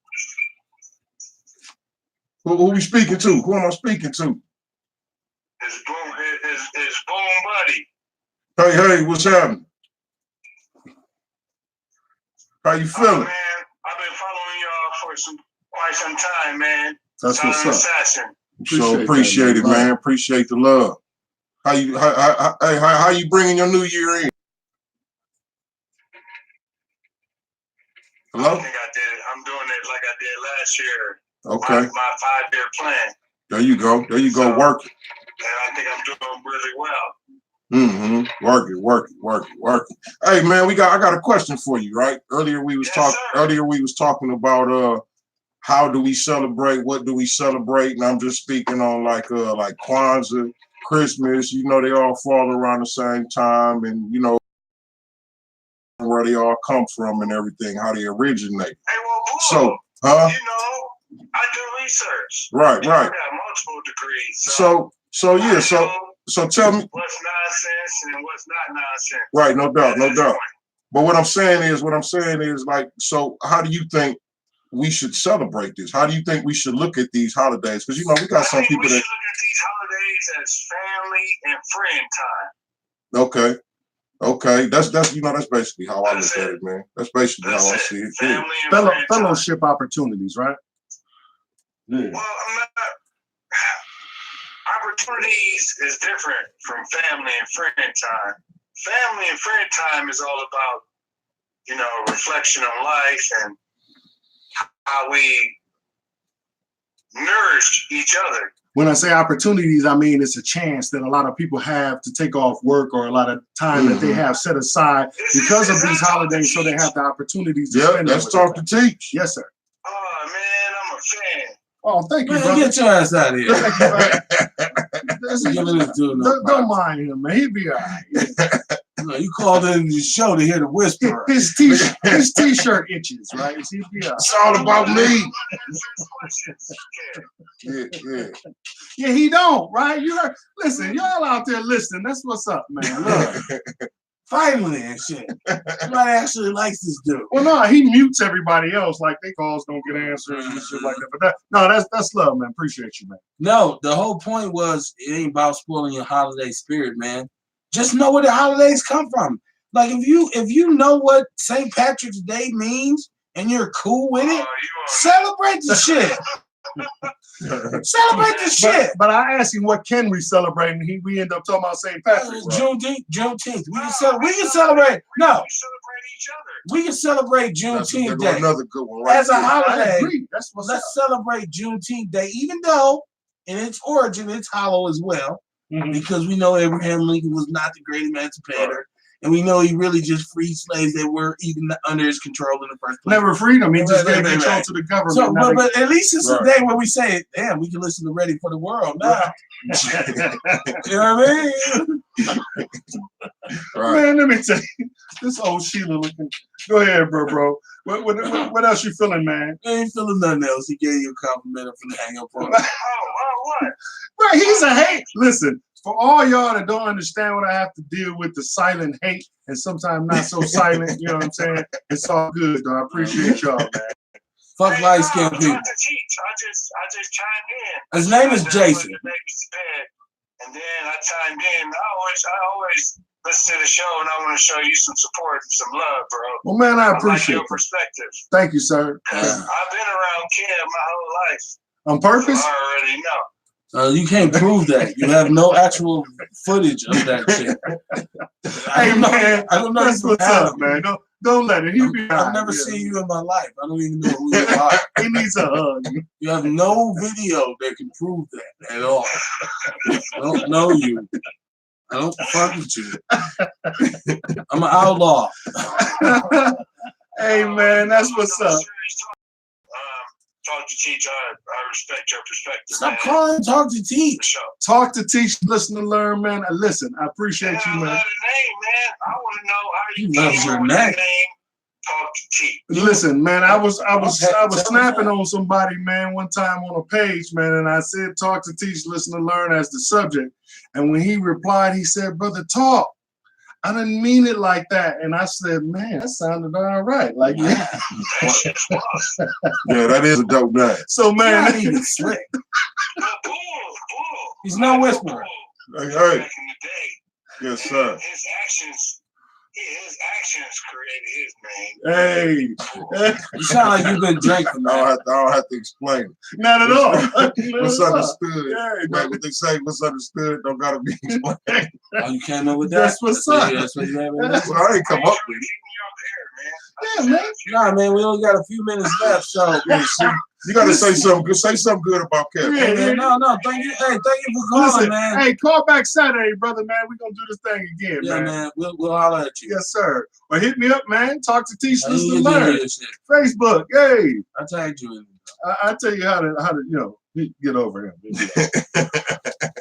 Who we speaking to? Who am I speaking to? It's Boom Buddy. Hey, what's happening? How you feeling? Oh, man, I've been following y'all for quite some time, man. That's what's up. Assassin. So appreciate it, man. Appreciate the love. How you bringing your new year in? Hello? I think I did. I'm doing it like I did last year. Okay. My 5-year plan. There you go. There you go. Work it. And I think I'm doing really well. Work it. Hey man, I got a question for you, right? Earlier we was talking about how do we celebrate, what do we celebrate? And I'm just speaking on like Kwanzaa, Christmas, you know, they all fall around the same time, and you know where they all come from and everything, how they originate. Hey, well, cool. So, You know, I do research. Right. I got multiple degrees. So tell me what's nonsense and what's not nonsense. Right, no doubt. But what I'm saying is like, so how do you think we should celebrate this? How do you think we should look at these holidays? Because you know we got some people we that should look at these holidays as family and friend time. Okay. That's basically how I look at it, man. That's basically how I see it. Family and fellowship opportunities, right? Yeah. Well, opportunities is different from family and friend time. Family and friend time is all about, you know, reflection on life and how we nourish each other. When I say opportunities, I mean it's a chance that a lot of people have to take off work or a lot of time that they have set aside because of these holidays, so they have the opportunities to spend. Let's talk to Teach. Yes, sir. Oh man, I'm a fan. Oh, thank you, Man, brother. get your ass out of here. Don't mind him, man. He'll be all right. No, you called in the show to hear the whisper. His t-shirt itches, right? He'll be all right. It's all about me. Yeah, he don't, right? You heard, listen, y'all out there listening. That's what's up, man. Look. Finally and shit. Somebody actually likes this dude. Well, no, he mutes everybody else, like their calls don't get answered and shit like that. But that's love, man. Appreciate you, man. No, the whole point was it ain't about spoiling your holiday spirit, man. Just know where the holidays come from. Like if you know what St. Patrick's Day means and you're cool with it, celebrate the shit. Celebrate the shit. But I asked him what can we celebrate, and we end up talking about St. Patrick's. Juneteenth. We can celebrate. No, we celebrate each other. We can celebrate Juneteenth Day another good one, right? as a holiday. Let's celebrate Juneteenth Day, even though in its origin it's hollow as well, because we know Abraham Lincoln was not the great emancipator. And we know he really just freed slaves that were even under his control in the first place. Never freed them. He just gave control to the government. So, but at least it's a day where we say, damn, we can listen to Ready for the World now. You know what I mean? Right. Man, let me tell you, this old Sheila looking. Go ahead, bro. What else you feeling, man? I ain't feeling nothing else. He gave you a compliment from the hang up on. What? Right, he's a hate. Listen. For all y'all that don't understand what I have to deal with, the silent hate and sometimes not so silent, you know what I'm saying? It's all good, though. I appreciate y'all, man. Fuck light skinned people. I just chimed in. His name is Jason. And then I chimed in. I always listen to the show, and I want to show you some support and some love, bro. Well, man, I appreciate your perspective. Thank you, sir. I've been around Kim my whole life. On purpose? So I already know. You can't prove that. You have no actual footage of that shit. Man, I don't know. That's what's up, man. Don't let it. I've never seen you in my life. I don't even know who you are. He needs a hug. You have no video that can prove that at all. I don't know you. I don't fuck with you. I'm an outlaw. Hey, man, that's what's up. Talk to Teach. I respect your perspective. Stop calling Talk to Teach. Talk to Teach, listen to learn, man. Listen, I appreciate you, man. I want to know how you loves your name. Talk to Teach. Listen, man, I was snapping on somebody, man, one time on a page, man, and I said talk to Teach, listen to learn as the subject. And when he replied, he said, brother, talk. I didn't mean it like that. And I said, man, that sounded all right. Like, yeah. Yeah, that is a dope name. So, man, not even slick. He's no whisperer. Hey. Back in the day. Yes, sir. His actions created his name. Hey. You sound like you've been drinking, man. I don't have to explain it. Not at all. What's understood? Yeah, like what they say, what's understood don't gotta be explained. Oh, you can't know what that? That's what's up. That's what you have. Well, I ain't come up with it. Yeah, man. Nah, man, we only got a few minutes left, so You gotta say something good. Say something good about Kevin. Yeah, Hey, man, no, thank you. Hey, thank you for calling, Listen, man. hey, call back Saturday, brother, man. We're gonna do this thing again, Yeah, man. man. We'll holler at you. Yes, sir. Or hit me up, man. Talk to Teach, I listen ain't to gonna do learn. this shit. Facebook, hey. I tagged you in. I tell you how to get over him.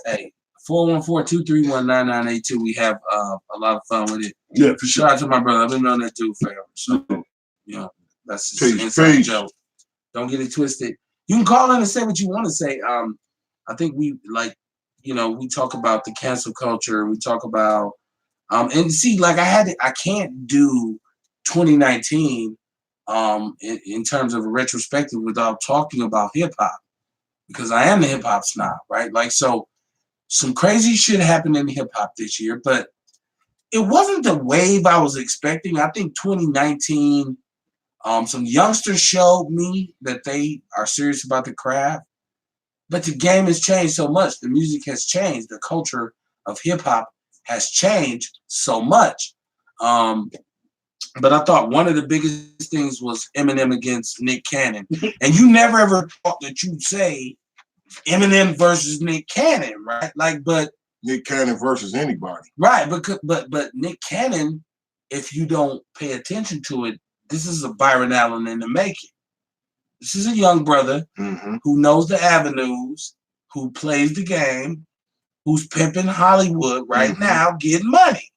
Hey, 414-231-9982. We have a lot of fun with it. Yeah, for sure. Shout out to my brother. I've been knowing that dude forever. So, that's just an Peace, inside peace. joke. Don't get it twisted. You can call in and say what you want to say. I think we talk about the cancel culture. We talk about and see, like I can't do 2019 in terms of a retrospective without talking about hip hop because I am the hip hop snob, right? Like, so some crazy shit happened in hip hop this year, but it wasn't the wave I was expecting. I think 2019, some youngsters showed me that they are serious about the craft, but the game has changed so much. The music has changed. The culture of hip hop has changed so much. But I thought one of the biggest things was Eminem against Nick Cannon. And you never ever thought that you'd say Eminem versus Nick Cannon, right? Like, but Nick Cannon versus anybody. right, but Nick Cannon, if you don't pay attention to it, this is a Byron Allen in the making. This is a young brother who knows the avenues, who plays the game, who's pimping Hollywood right now, getting money.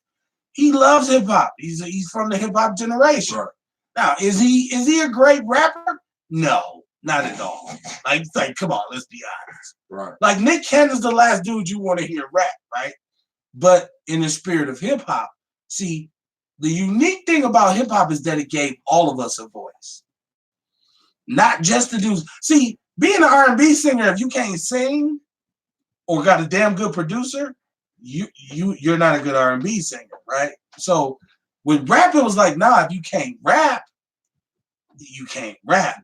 He loves hip hop. He's from the hip hop generation. Right. Now, is he a great rapper? No, not at all. Like, come on, let's be honest. Right. Like, Nick Cannon's the last dude you want to hear rap, right? But in the spirit of hip hop, see, the unique thing about hip hop is that it gave all of us a voice, not just the dudes. See, being an R&B singer, if you can't sing or got a damn good producer, you're not a good R&B singer, right? So with rap, it was like, nah, if you can't rap, you can't rap.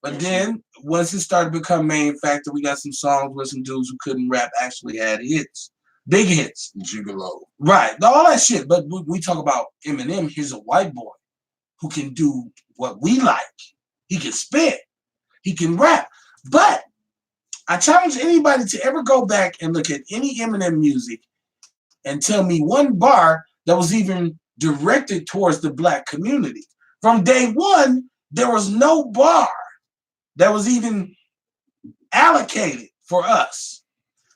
But then once it started to become main factor, we got some songs where some dudes who couldn't rap actually had hits, big hits. Gigolo. Right, all that shit. But we talk about Eminem. He's a white boy who can do what we like. He can spit. He can rap. But I challenge anybody to ever go back and look at any Eminem music and tell me one bar that was even directed towards the black community. From day one, there was no bar that was even allocated for us.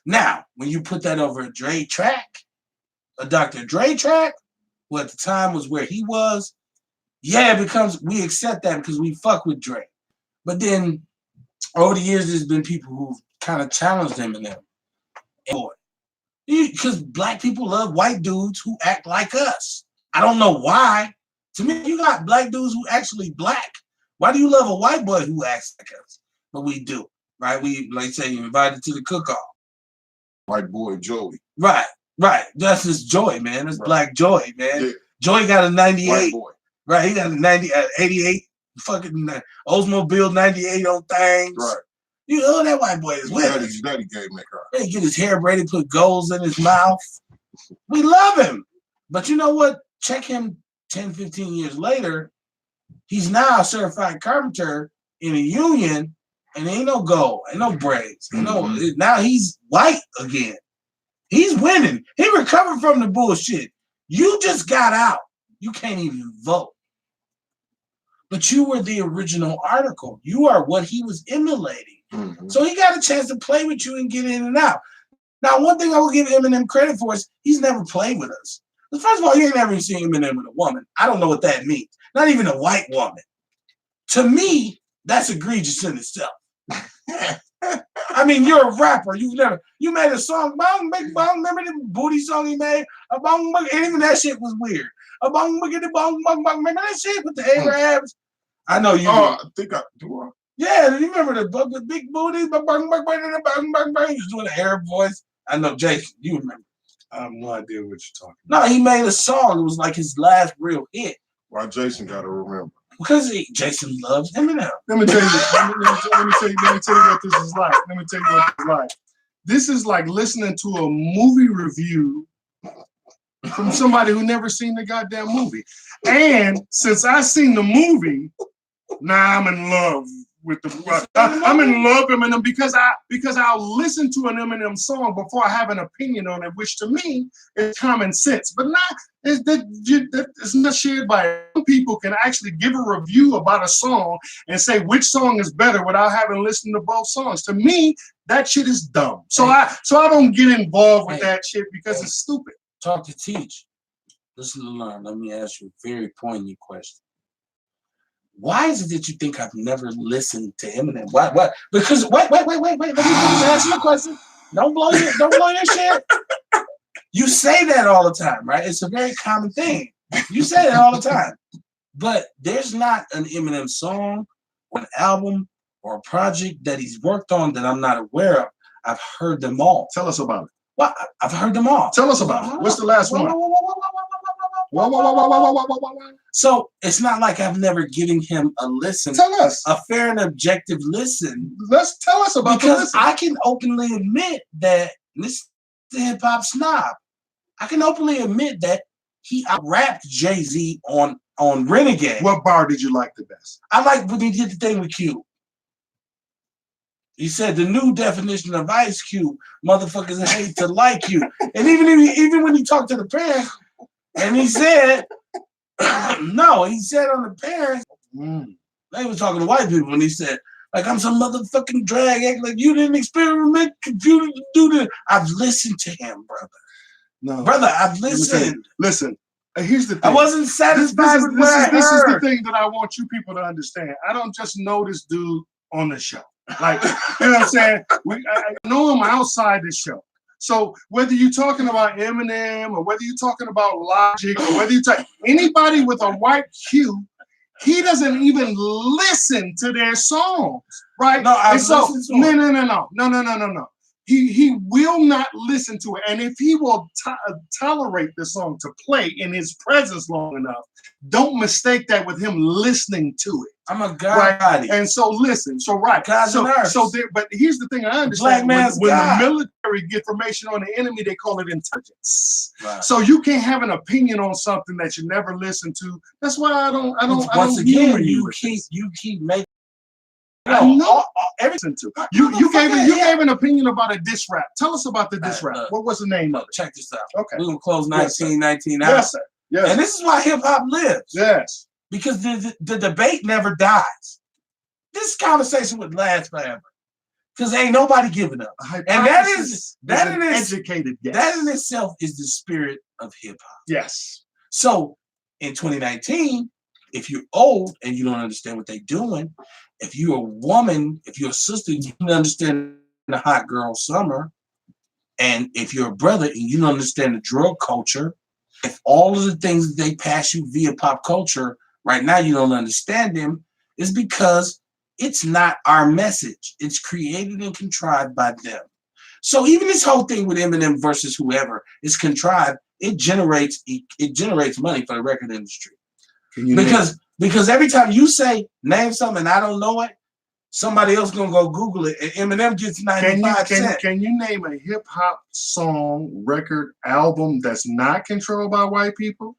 Now, when you put that over a Dre track, a Dr. Dre track, who at the time was where he was, yeah, it becomes, we accept that because we fuck with Dre. But then over the years, there's been people who've kind of challenged Eminem. Because black people love white dudes who act like us. I don't know why. To me, you got black dudes who actually black. Why do you love a white boy who acts like us? But we do, right? We, like say, invited to the cook-off. White boy Joey. Right. That's just joy, man. That's black joy, man. Yeah. Joy got a 98. White boy. Right, he got a 88 fucking Oldsmobile 98 on things. Right. You know that white boy is with us. Daddy gave him that car. He get his hair braided, put golds in his mouth. We love him. But you know what? Check him 10, 15 years later. He's now a certified carpenter in a union, and ain't no gold, ain't no braids. Now he's white again. He's winning. He recovered from the bullshit. You just got out. You can't even vote. But you were the original article. You are what he was emulating. So he got a chance to play with you and get in and out. Now, one thing I will give Eminem credit for is he's never played with us. First of all, you ain't never seen Eminem with a woman. I don't know what that means. Not even a white woman. To me, that's egregious in itself. I mean, you're a rapper. You made a song, bong, big bong. Remember the booty song he made? A bong, bong, and even that shit was weird. A bong, bong, bong, bong, bong. Remember that shit with the Arabs? I know you. Oh, I think I do. Yeah, you remember the big booty? Bong, bong, bong, bong, bong, bong, bong. He was doing an Arab voice. I know, Jason, you remember. I have no idea what you're talking about. No, he made a song. It was like his last real hit. Why Jason got to remember? Because Jason loves Eminem. Let me tell you. Let me tell you what this is like. Let me tell you what it's like. This is like listening to a movie review from somebody who never seen the goddamn movie. And since I seen the movie, now I'm in love with the. I'm in love with Eminem because I'll listen to an Eminem song before I have an opinion on it, which to me is common sense, but it's not shared by people. Can actually give a review about a song and say which song is better without having listened to both songs. To me, that shit is dumb. So I don't get involved with that shit because it's stupid. Talk to teach. Listen to learn. Let me ask you a very poignant question. Why is it that you think I've never listened to Eminem? Why? Because wait. Let me ask you a question. Don't blow your shit. You say that all the time, right? It's a very common thing. You say it all the time. But there's not an Eminem song or an album or a project that he's worked on that I'm not aware of. I've heard them all. Tell us about it. Well, I've heard them all. Tell us about it. What's the last one? So it's not like I've never given him a listen. Tell us. A fair and objective listen. Let's tell us about because I can openly admit that this is the hip hop snob. I can openly admit that he out-rapped Jay-Z on Renegade. What bar did you like the best? I like when he did the thing with Cube. He said the new definition of Ice Cube, motherfuckers hate to like you. And even when he talked to the parents, and he said, no, he said on the parents, they was talking to white people, and he said, like, I'm some motherfucking drag act, like you didn't experiment, computer to do this. I've listened to him, brother. No, brother, I've listened. Listen. Here's the thing. I wasn't satisfied with what I heard. This is the thing that I want you people to understand. I don't just know this dude on the show. Like, you know what I'm saying? I know him outside the show. So whether you're talking about Eminem or whether you're talking about Logic or whether you're talking anybody with a white hue, he doesn't even listen to their songs, right? No, No. He will not listen to it. And if he will tolerate the song to play in his presence long enough, don't mistake that with him listening to it. I'm a god. Right? And so listen. So right. But here's the thing I understand. When the military get information on the enemy, they call it intelligence. Right. So you can't have an opinion on something that you never listened to. That's why I don't Once again, you keep making. I know everything too. You gave an opinion about a diss rap. Tell us about the diss rap. What was the name of it? Check this out. Okay. We're gonna close 1919 out. Yes, sir. Yes. And this is why hip hop lives. Yes. Because the debate never dies. This conversation would last forever. Because ain't nobody giving up. And that in itself is the spirit of hip hop. Yes. So in 2019, if you're old and you don't understand what they're doing, if you're a woman, if you're a sister, you can understand the hot girl summer. And if you're a brother and you don't understand the drug culture, if all of the things that they pass you via pop culture, right now you don't understand them, is because it's not our message. It's created and contrived by them. So even this whole thing with Eminem versus whoever is contrived, it generates money for the record industry. Because every time you say name something and I don't know it, somebody else gonna go Google it, and Eminem gets 95 cents. Can you name a hip hop song, record, album that's not controlled by white people?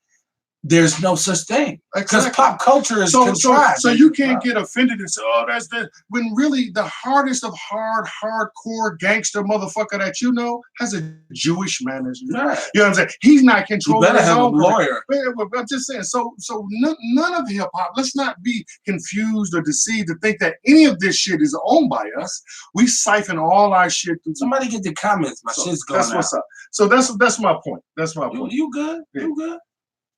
There's no such thing because pop culture is contrived. So you can't get offended and say, "Oh, that's the," when really the hardest of hardcore gangster motherfucker that you know has a Jewish manager. Right. You know what I'm saying? He's not controlling his own lawyer. I'm just saying. So none of hip hop. Let's not be confused or deceived to think that any of this shit is owned by us. We siphon all our shit through. Somebody get the comments. My shit's going. That's what's up. So that's my point. That's my point. You good? Yeah. You good?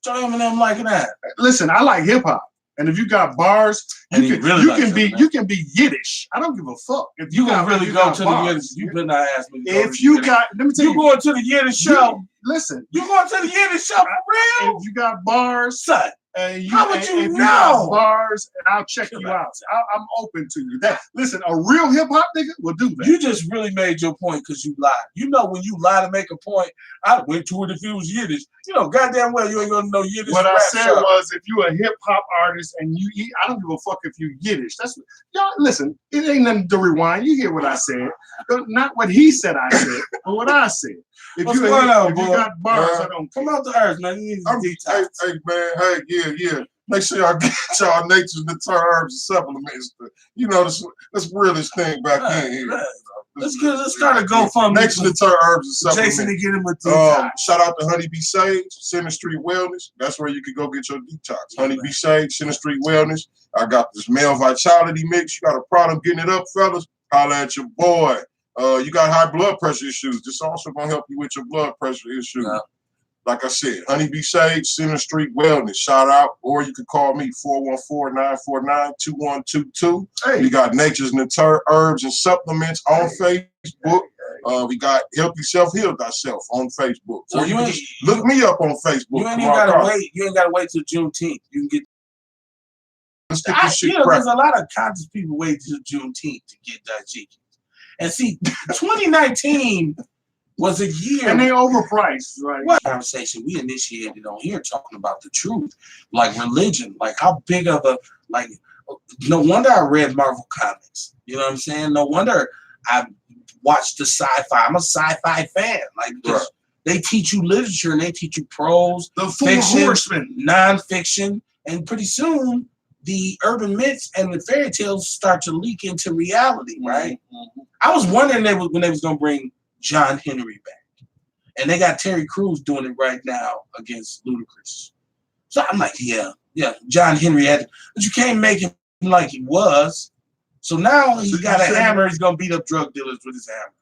Eminem liking that. Listen, I like hip hop, and if you got bars, you can be Yiddish. I don't give a fuck. If you gonna really go to the Yiddish, you better not ask me. If you got, let me tell you, going to the Yiddish show. Listen, you going to the Yiddish show for real? If you got bars, son. How would you know? Got bars, and I'll check you out. I'm open to you. Listen, a real hip hop nigga will do that. You just really made your point because you lied. You know when you lie to make a point, I went to it if it was Yiddish. You know, goddamn well you ain't gonna know Yiddish. What I said was, if you a hip hop artist and you eat, I don't give a fuck if you Yiddish. That's y'all. Listen, it ain't nothing to rewind. You hear what I said? Not what he said. I said, but what I said. If What's you going on, boy? You got bars, I don't come out the earth, man. You need to hey, man. Hey, yeah. Make sure y'all get y'all Nature's Nature herbs and supplements. You know, let's reel this thing back in here. Let's start a GoFundMe. Nature's Nature herbs and supplements. Jason to get him with detox. Shout out to Honeybee Sage, Center Street Wellness. That's where you can go get your detox. Honeybee Sage, Center Street Wellness. I got this male vitality mix. You got a problem getting it up, fellas? Holla at your boy. You got high blood pressure issues. This also gonna help you with your blood pressure issues. Yeah. Like I said, Honeybee Sage, Center Street Wellness. Shout out. Or you can call me 414-949-2122. Hey. We got Nature's Nature herbs and supplements on Facebook. We got Help Yourself Heal Thyself on Facebook. So you ain't, look me up on Facebook. You ain't even gotta wait. You ain't gotta wait till Juneteenth. You can get. Let's get this shit there's a lot of conscious people waiting till Juneteenth to get dashikis. And see, 2019 was a year. And they overpriced, right? What conversation we initiated on here talking about the truth, like religion, like how big of a, like, no wonder I read Marvel comics. You know what I'm saying? No wonder I watched the sci-fi. I'm a sci-fi fan. Like, because they teach you literature and they teach you prose, the fiction, horsemen, nonfiction, and pretty soon the urban myths and the fairy tales start to leak into reality, right? Mm-hmm. I was wondering when they was gonna bring John Henry back, and they got Terry Crews doing it right now against Ludacris. So I'm like, yeah, John Henry had it, but you can't make him like he was. So now he's got a hammer. He's gonna beat up drug dealers with his hammer.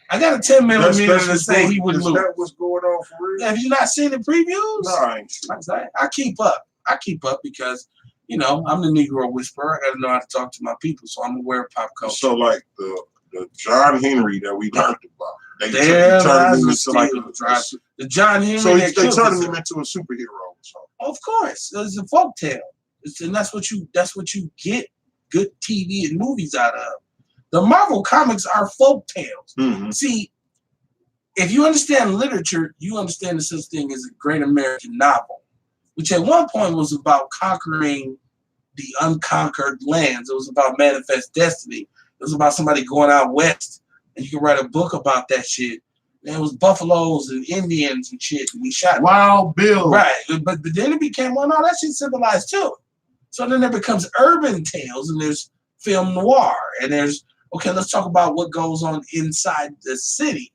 I got a 10 millimeter to say he would lose. Is that what's going on for real? Have you not seen the previews? No, I ain't seen it. I keep up. Because, you know, I'm the Negro whisperer. I got to know how to talk to my people, so I'm aware of pop culture. So, like the John Henry that we learned about, they turned him into like the John Henry. So they turned him into a superhero. So. Of course, it's a folktale, and that's what you get good TV and movies out of. The Marvel comics are folktales. Mm-hmm. See, if you understand literature, you understand the such thing as a great American novel, which at one point was about conquering the unconquered lands. It was about manifest destiny. It was about somebody going out west, and you could write a book about that shit. And it was buffaloes and Indians and shit, and we shot Wild Bill. Right, but then it became, well, no, that shit civilized too. So then there becomes urban tales, and there's film noir, and there's, okay, let's talk about what goes on inside the city.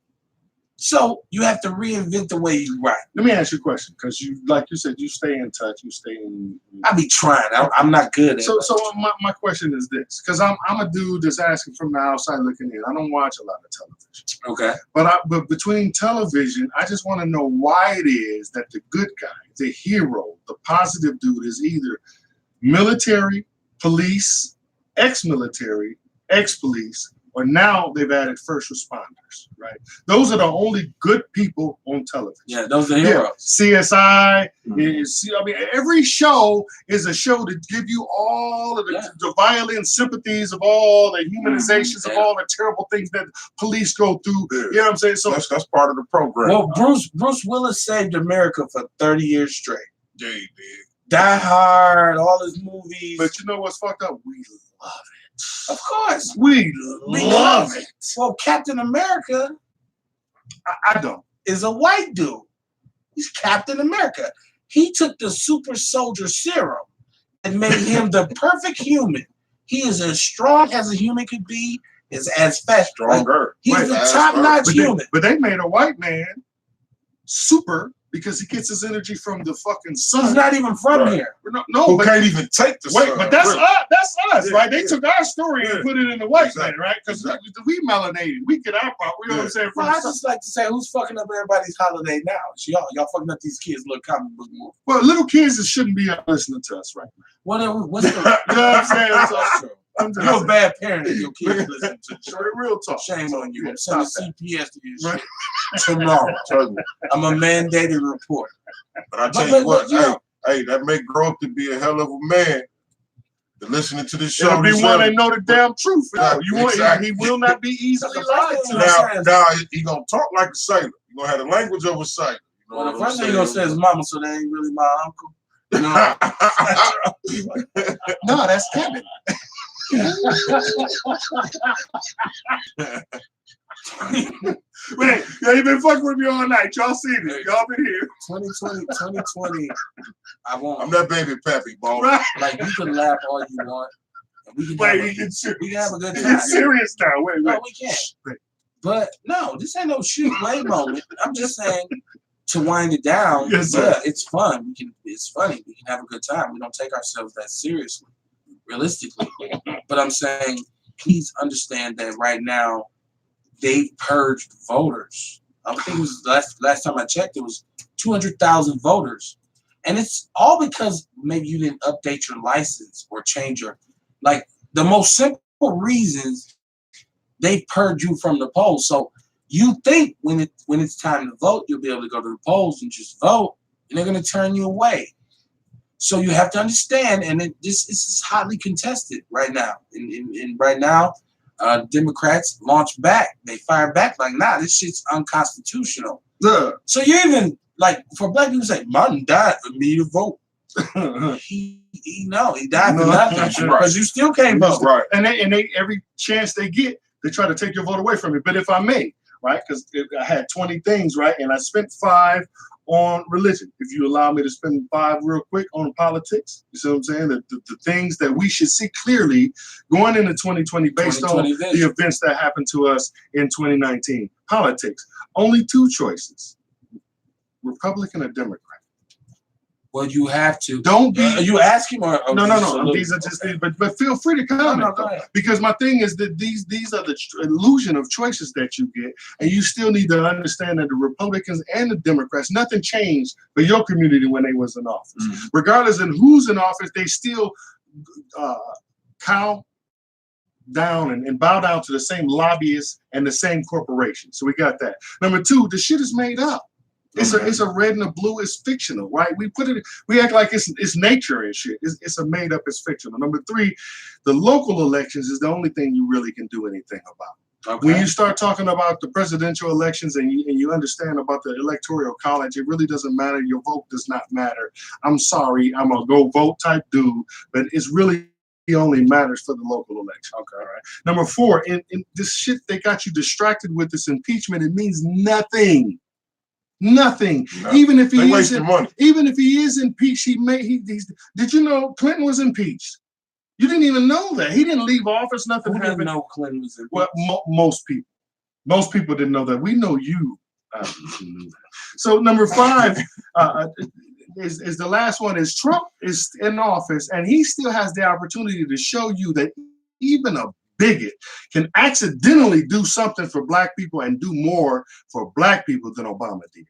So you have to reinvent the way you write. Let me ask you a question, because you, like you said, you stay in touch. You stay in. I be trying. I'm not good at it. So my question is this, because I'm a dude that's asking from the outside looking in. I don't watch a lot of television. Okay. But between television, I just want to know why it is that the good guy, the hero, the positive dude is either military, police, ex-military, ex-police, or now they've added first responders, right? Those are the only good people on television. Yeah, those are heroes. Yeah. CSI, every show is a show to give you all of the violent sympathies of all the humanizations of all the terrible things that police go through. Yeah. You know what I'm saying? So that's part of the program. Well, Bruce Willis saved America for 30 years straight. Yeah, he did. Die Hard, all his movies. But you know what's fucked up? We love it. Of course. We love it. Well, Captain America, I don't. Is a white dude. He's Captain America. He took the super soldier serum and made him the perfect human. He is as strong as a human could be, is as fast. Stronger. He's the top-notch human. But they made a white man super because he gets his energy from the fucking sun. He's not even from here. No, who can't even take the sun. But that's us, right? They took our story and put it in the white man, right? Because we melanated. We get our part. You know what I'm saying? Well, I just like to say, who's fucking up everybody's holiday now? It's y'all. Y'all fucking up these kids' little comic book movie. Well, little kids that shouldn't be listening to us right now. What's the you know what I'm saying? So, you're a bad parent if your kids listen to you. Real talk. Shame on you. I'm sending CPS to you tomorrow. I'm a mandated report. But I tell you what, hey, that may grow up to be a hell of a man. To listening to this show, it'll be one that know the damn truth. Exactly. He will not be easily lied to. Now he gonna talk like a sailor. He gonna have the language of a sailor. You know the first thing he gonna say is "mama," so that ain't really my uncle. No, that's Kevin. Wait, you been fucking with me all night. Y'all seen it. Y'all been here. 2020. I won't. I'm that baby Pappy, ball. Right. Like you can laugh all you want. And we can Wait, have you get serious. we can have a good You time. get serious now. Wait. No, we can't. But no, this ain't no shoot way moment. I'm just saying to wind it down. Yes, sir. Yeah, it's fun. It's funny. We can have a good time. We don't take ourselves that seriously, realistically. But I'm saying, please understand that right now they've purged voters. I think it was last time I checked, it was 200,000 voters, and it's all because maybe you didn't update your license or change your the most simple reasons. They purge you from the polls. So you think when it's time to vote, you'll be able to go to the polls and just vote, and they're going to turn you away. So you have to understand, and this is hotly contested right now. And right now, Democrats launch back. They fire back like, nah, this shit's unconstitutional. Yeah. So you even for black people say Martin died for me to vote. he died for nothing because you still can't vote. Right. And they every chance they get, they try to take your vote away from you. But if I may, right, because I had 20 things, right, and I spent 5 on religion. If you allow me to spend 5 real quick on politics, you see what I'm saying? The things that we should see clearly going into 2020 based on the events that happened to us in 2019. Politics. Only 2 choices: Republican or Democrat. Well, you have to. Don't be. Are you asking or No. These are just things, but feel free to comment. Go ahead. Because my thing is that these are the illusion of choices that you get, and you still need to understand that the Republicans and the Democrats, nothing changed for your community when they was in office. Mm-hmm. Regardless of who's in office, they still cow down and bow down to the same lobbyists and the same corporations. So we got that. Number 2, the shit is made up. It's a red and a blue. It's fictional, right? We act like it's nature and shit. It's a made up. It's fictional. Number 3, the local elections is the only thing you really can do anything about. Okay. When you start talking about the presidential elections and you understand about the electoral college, it really doesn't matter. Your vote does not matter. I'm sorry, I'm a go vote type dude, but it's really only matters for the local election. Okay, all right. Number 4, in this shit they got you distracted with this impeachment, it means nothing. Nothing. No. Even if he is impeached, did you know Clinton was impeached? You didn't even know that. He didn't leave office. Nothing Who happened. Didn't know Clinton was impeached? Well, most people. Most people didn't know that. We know you. Knew that. So number 5 is the last one. Is Trump is in office, and he still has the opportunity to show you that even a bigot can accidentally do something for black people and do more for black people than Obama did.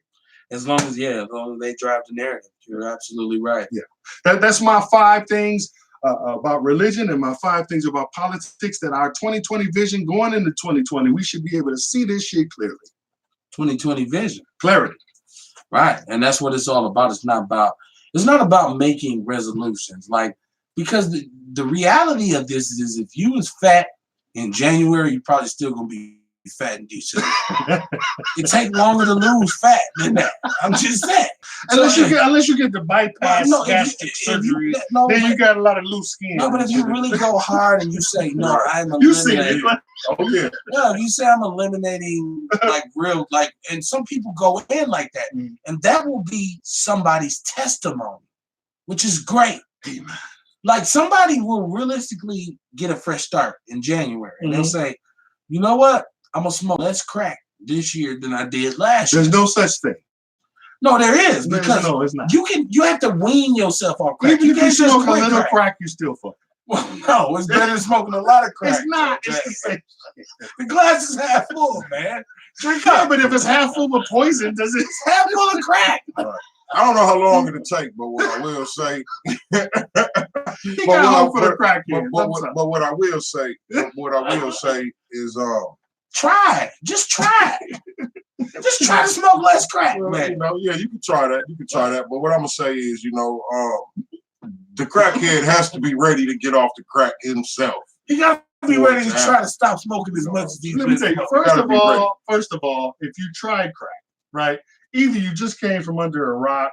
As long as they drive the narrative. You're absolutely right. Yeah. That's my 5 things about religion and my 5 things about politics that our 2020 vision going into 2020, we should be able to see this shit clearly. 2020 vision. Clarity. Right. And that's what it's all about. It's not about making resolutions. Because the reality of this is if you was fat in January, you're probably still gonna be fat in December. It takes longer to lose fat than that. I'm just saying. Unless you get the bypass gastric surgery, then you got a lot of loose skin. No, but if you really go hard and you say, no, I'm eliminating. You see it. Oh yeah. No, if you say I'm eliminating and some people go in like that, and that will be somebody's testimony, which is great. Like somebody will realistically get a fresh start in January, and they'll say, you know what? I'm gonna smoke less crack this year than I did last year. There's no such thing. No, there is, because no, it's not. You have to wean yourself off crack. Even if you smoke a little crack, you still fuck. Well, no, it's better than smoking a lot of crack. It's not. It's the same. The glass is half full, man. Drink up. up. But if it's half full of poison, does it? It's half full of crack. I don't know how long it'll take, but what I will say. He got hope for the crack. But what I will say is try. Just try. Just try to smoke less crack, man. You can try that. But what I'm gonna say is, the crackhead has to be ready to get off the crack himself. He got to be ready to try to stop smoking as much as he Let me tell you, first of all, if you tried crack, right? Either you just came from under a rock,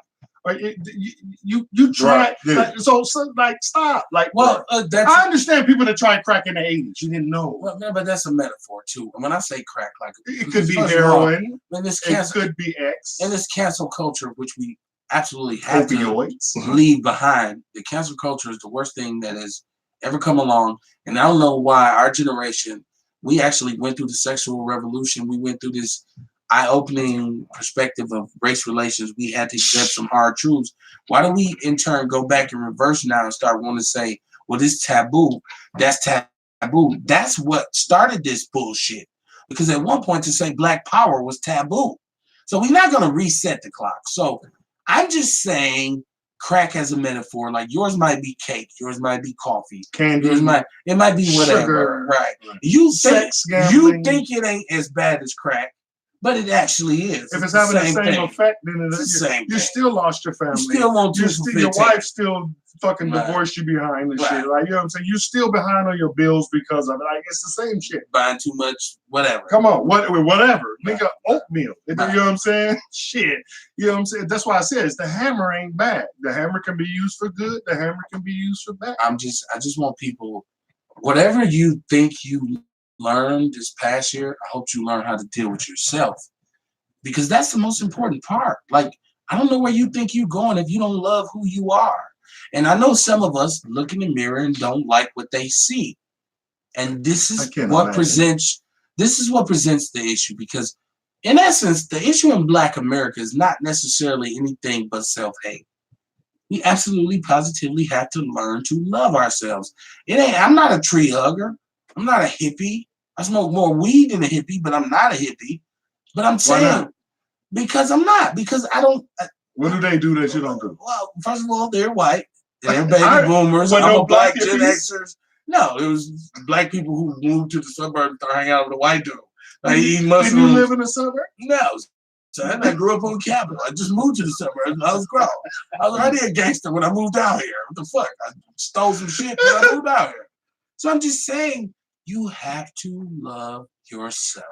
You try Right, yeah. like, so like stop. Like, Well, that's I understand people that tried crack in the 80s. You didn't know. well, no, but that's a metaphor too. And when I say crack, like It could be first of all, heroin. in this It cancel, could be X. in this cancel culture, which we absolutely have Opioids. to leave behind, the cancel culture is the worst thing that has ever come along. And I don't know why our generation, we actually went through the sexual revolution. We went through this eye-opening perspective of race relations. We had to accept some hard truths. Why do we in turn go back and reverse now and start wanting to say, well, this taboo, that's taboo. That's what started this bullshit. Because at one point to say black power was taboo. So we're not going to reset the clock. So I'm just saying crack as a metaphor. Like yours might be cake, yours might be coffee, Candy. yours might be whatever. Sugar. Right. You think Sex, gambling. it ain't as bad as crack, but it actually is. If it's having the same effect, then It's the same you thing. still lost your family. You still won't do your wife still fucking Right. divorced you behind the Right. shit. Like, you know what I'm saying? You still behind on your bills because of it. Like, it's the same shit. buying too much, whatever. Come on, whatever. Right. Nigga, oatmeal. You know Right. what I'm saying? Shit. You know what I'm saying? That's why I said it's the hammer ain't bad. The hammer can be used for good. The hammer can be used for bad. I just want people, whatever you think you learned this past year, I hope you learn how to deal with yourself. Because that's the most important part. Like, I don't know where you think you're going if you don't love who you are. And I know some of us look in the mirror and don't like what they see. And this is what presents the issue. Because in essence, the issue in Black America is not necessarily anything but self-hate. We absolutely positively have to learn to love ourselves. I'm not a tree hugger. I'm not a hippie. I smoke more weed than a hippie, but I'm not a hippie. But I'm saying because I'm not, because I don't. What do they do that you don't do? Well, first of all, they're white. They're baby boomers. But I'm no a black black Gen hippies? Xers. No, it was black people who moved to the suburbs to hang out with a white dude. Like, eat Did mushrooms. you live in the suburb? No, son. I grew up on Capitol. I just moved to the suburbs. I was grown. I was already a gangster when I moved out here. What the fuck? I stole some shit when I moved out here. So I'm just saying, you have to love yourself.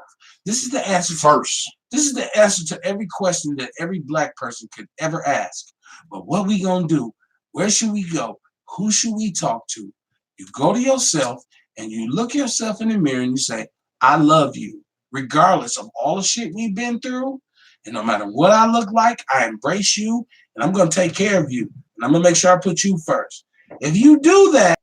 This is the answer first. This is the answer to every question that every black person could ever ask. But what we gonna do? Where should we go? Who should we talk to? You go to yourself and you look yourself in the mirror and you say, I love you, regardless of all the shit we've been through. And no matter what I look like, I embrace you and I'm gonna take care of you. And I'm gonna make sure I put you first. If you do that,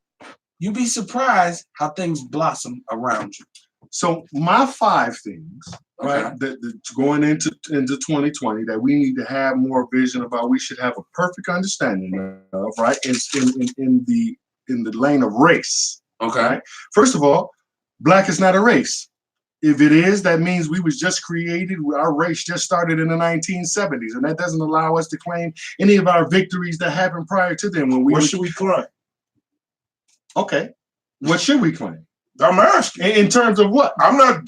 you'll be surprised how things blossom around you. So my 5 things, Okay. right, that going into 2020 that we need to have more vision about, we should have a perfect understanding of, right, in the lane of race. Okay. Right? First of all, black is not a race. If it is, that means we was just created. Our race just started in the 1970s, and that doesn't allow us to claim any of our victories that happened prior to then. What should we claim? Okay, what should we claim? I'm asking. In terms of what? I'm not.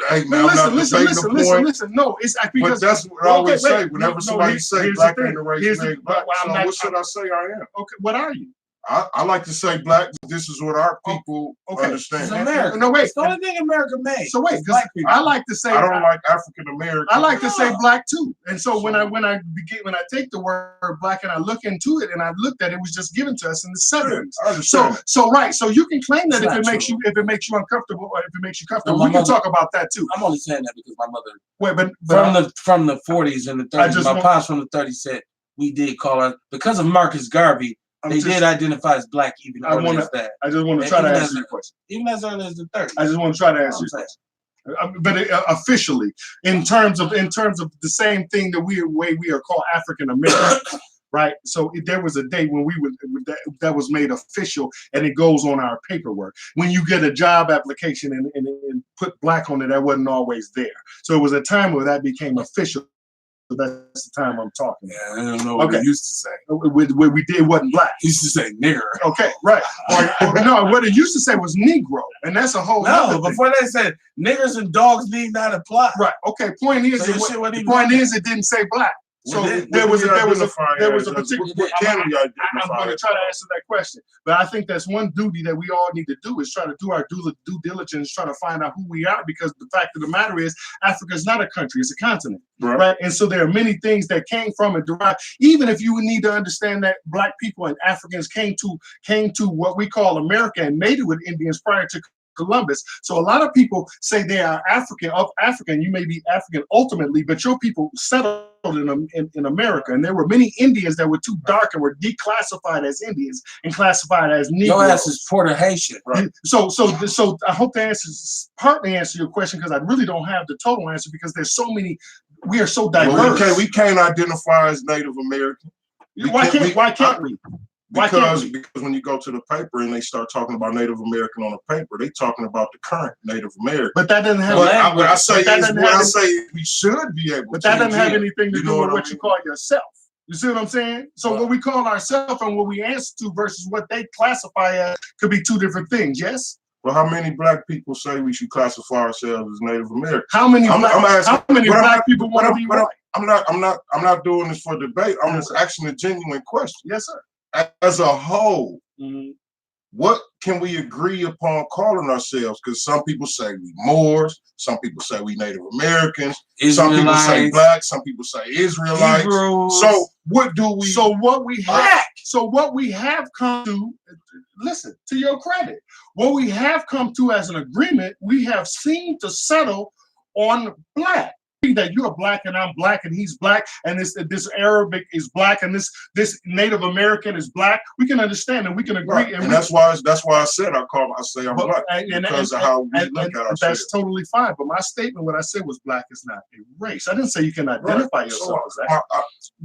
Hey man, I'm not debating the point. Listen. No, it's because But that's what I always say. Whenever no, somebody say here's black the ain't a race, Here's they the- ain't black. well, So what should I say I am? Okay, what are you? I like to say black, but this is what our people Okay. understand. It's America. No, wait. It's the only thing America made. So wait, It's black people. I like to say I don't like African American. I like to say No. black too. And so when I take the word black and I look into it and I looked at it, it was just given to us in the 70s. I understand. So you can claim that It's if not it makes you uncomfortable or if it makes you comfortable. No, my We can mother- talk about that too. I'm only saying that because my mother Wait, but from the 40s and the 30s, my pops from the 30s said we did call her because of Marcus Garvey. They did identify as black even earlier as that. I just want to try to answer your question. Even as early as the 30s. I just want to try to answer your question. But officially, in terms of the same thing that we are called African Americans, right? So there was a day when that was made official, and it goes on our paperwork. When you get a job application and put black on it, that wasn't always there. So it was a time where that became official. So that's the time I'm talking about. Yeah, I don't know what they used to say. What we did wasn't black. He used to say nigger. Okay, right. Or no, what it used to say was Negro, and that's a whole No, other thing. before they said niggers and dogs need not apply. Right. Okay. Point is, So your shit wasn't the even point black. is, it didn't say black. So What there do was we a identify there was as? a particular. What can we I'm identify going to as? try to answer that question, but I think that's one duty that we all need to do is try to do our due diligence, try to find out who we are, because the fact of the matter is Africa is not a country; it's a continent, right? And so there are many things that came from it derived. Even if you need to understand that Black people and Africans came to what we call America and made it with Indians prior to Columbus. So a lot of people say they are African of African. You may be African ultimately, but your people settled in America, and there were many Indians that were too dark and were declassified as Indians and classified as Negroes. Your ass is Puerto Haitian. Right. So I hope the answers partly answer your question, because I really don't have the total answer, because there's so many. We are so diverse. Well, we can't identify as Native American. Why can't we? Because when you go to the paper and they start talking about Native American on the paper, they talking about the current Native American. But that doesn't have. What I say we should be able. But that doesn't have anything to do with what I mean? You call yourself. You see what I'm saying? So what we call ourselves and what we answer to versus what they classify as could be two different things. Yes. Well, how many Black people say we should classify ourselves as Native American? How many? I'm asking, how many Black people want to be white? I'm not doing this for debate. I'm just asking a genuine question. Yes, sir. As a whole, what can we agree upon calling ourselves? Because some people say we Moors, some people say we Native Americans, some people say Black, some people say Israelites. Hebrews. So what do we? So what we have come to, listen, to your credit, what we have come to as an agreement, we have seemed to settle on Black. That you're Black and I'm Black and he's Black and this Arabic is Black and this Native American is Black. We can understand and we can agree. Right. And that's why I said I say I'm Black because of how we look at ourselves. That's totally fine. But my statement, what I said was Black is not a race. I didn't say you can identify yourself as that.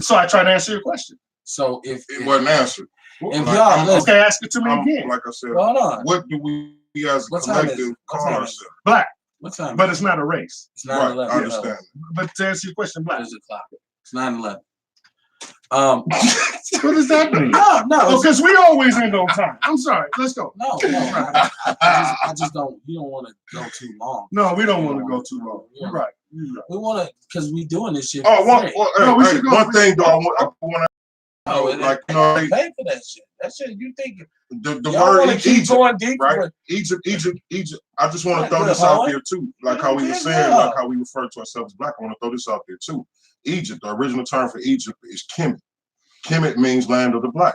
So I tried to answer your question. So if it wasn't answered, okay, ask it to me again. Like I said, hold on. What do we as a collective call ourselves? Black. What time? But it's not a race. It's 9/11. Right, I understand. But to answer your question, Black. There's a clock. It's 9/11. What does that mean? No. Because we always end on time. I'm sorry. Let's go. No. I just don't. You don't want to go too long. No, we don't want to go too long. You're right. We want to, because we doing this shit. One thing though, I want to. Like pay for that shit. That shit you think the word Egypt, going deep, right? Egypt. I just want to throw this out there too, like how we were saying, like how we refer to ourselves as Black. I want to throw this out there too. Egypt, the original term for Egypt is Kemet. Kemet means land of the Black.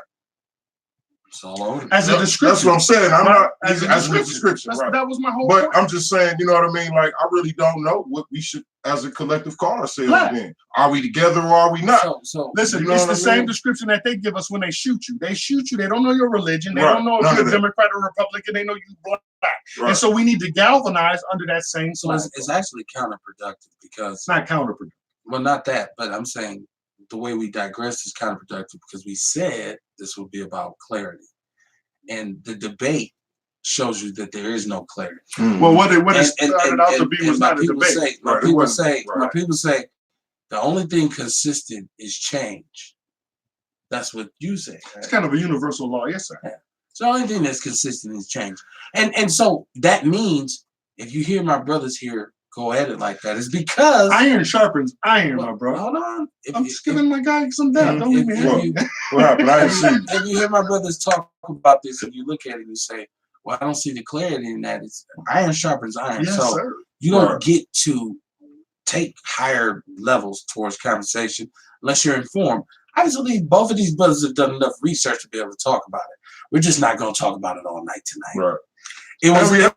As a description. That's what I'm saying. I'm not as a description. Right. That was my whole point. But I'm just saying, you know what I mean? Like, I really don't know what we should, as a collective, call ourselves then. Are we together or are we not? So listen, it's the same description that they give us when they shoot you. They shoot you. They don't know your religion. They don't know if you're a Democrat or Republican. They know you Black. Right. And so we need to galvanize under that same. So it's actually counterproductive because it's not counterproductive. Well, not that, but I'm saying the way we digress is counterproductive because we said this would be about clarity, and the debate shows you that there is no clarity. Well, what it started out to be was not a debate. My people say the only thing consistent is change. That's what you say. Right? It's kind of a universal law, yes, sir. Yeah. So the only thing that's consistent is change, and so that means if you hear my brothers here go at it like that, it's because iron sharpens iron, my bro. Hold on. I'm just giving my guy some depth. Don't leave me hanging. What happened? I didn't see. If you hear my brothers talk about this and you look at it and you say, well, I don't see the clarity in that. It's iron sharpens iron. Yes, so sir. You don't get to take higher levels towards conversation unless you're informed. I just believe both of these brothers have done enough research to be able to talk about it. We're just not going to talk about it all night tonight. Right. It was.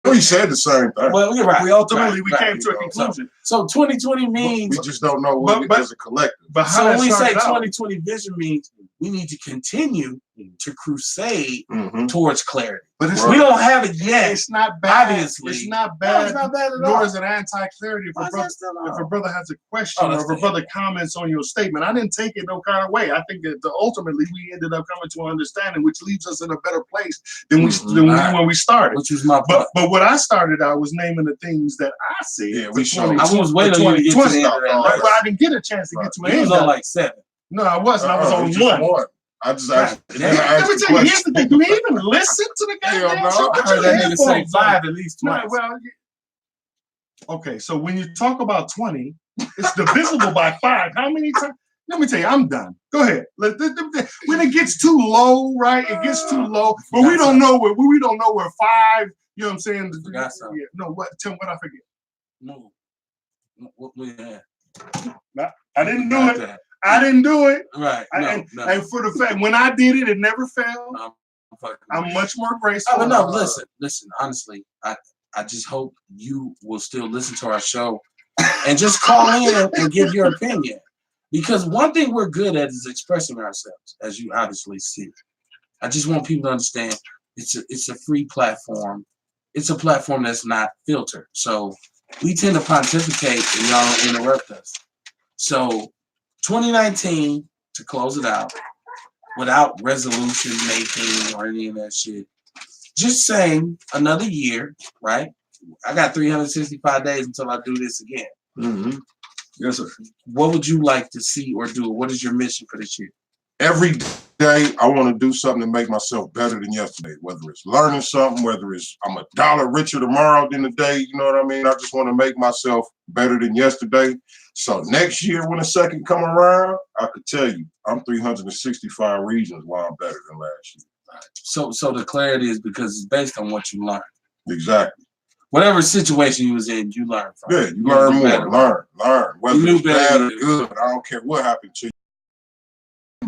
We said the same thing. Well, you're right. We ultimately came to a conclusion. So 2020 means we just don't know what it is a collective. But so when we say 2020 vision means we need to continue to crusade towards clarity. But we don't have it yet. It's not bad. Obviously, it's not bad. No, it's not bad at all. Nor is it anti-clarity. If a brother has a question or if a brother comments on your statement, I didn't take it no kind of way. I think that ultimately we ended up coming to an understanding, which leaves us in a better place than when we started. Which was my point. But what I started out was naming the things that I said. Yeah, we showed. I was waiting on you to get to the end of that. But I didn't get a chance to get to an end. You was on like 7. No, I wasn't. I was on 1. I just asked. Let me tell you, here's the thing. Do we even listen to the guy? I heard that nigga say 5 at least twice. Okay, so when you talk about 20, it's divisible by 5. How many times? Let me tell you, I'm done. Go ahead. When it gets too low, right? It gets too low. But we don't know where 5. You know what I'm saying? Forgot something. Yeah, no, what? Tell me what I forget. No. What we had? I didn't do it. I didn't do it. Right. No. And for the fact, when I did it, it never failed. I'm much more graceful. Oh, but no, listen. Honestly, I just hope you will still listen to our show and just call in and give your opinion. Because one thing we're good at is expressing ourselves, as you obviously see. I just want people to understand it's a free platform. It's a platform that's not filtered. So we tend to pontificate and y'all don't interrupt us. So 2019, to close it out, without resolution making or any of that shit, just saying another year, right? I got 365 days until I do this again. Mm-hmm. Yes, sir. What would you like to see or do? What is your mission for this year? Every day, I want to do something to make myself better than yesterday, whether it's learning something, whether it's I'm $1 richer tomorrow than the day, you know what I mean? I just want to make myself better than yesterday. So next year, when the second come around, I could tell you, I'm 365 reasons why I'm better than last year. Right. So the clarity is because it's based on what you learned. Exactly. Whatever situation you was in, you learned from. Yeah, you learn more, learn. Whether it's bad or good, I don't care what happened to you.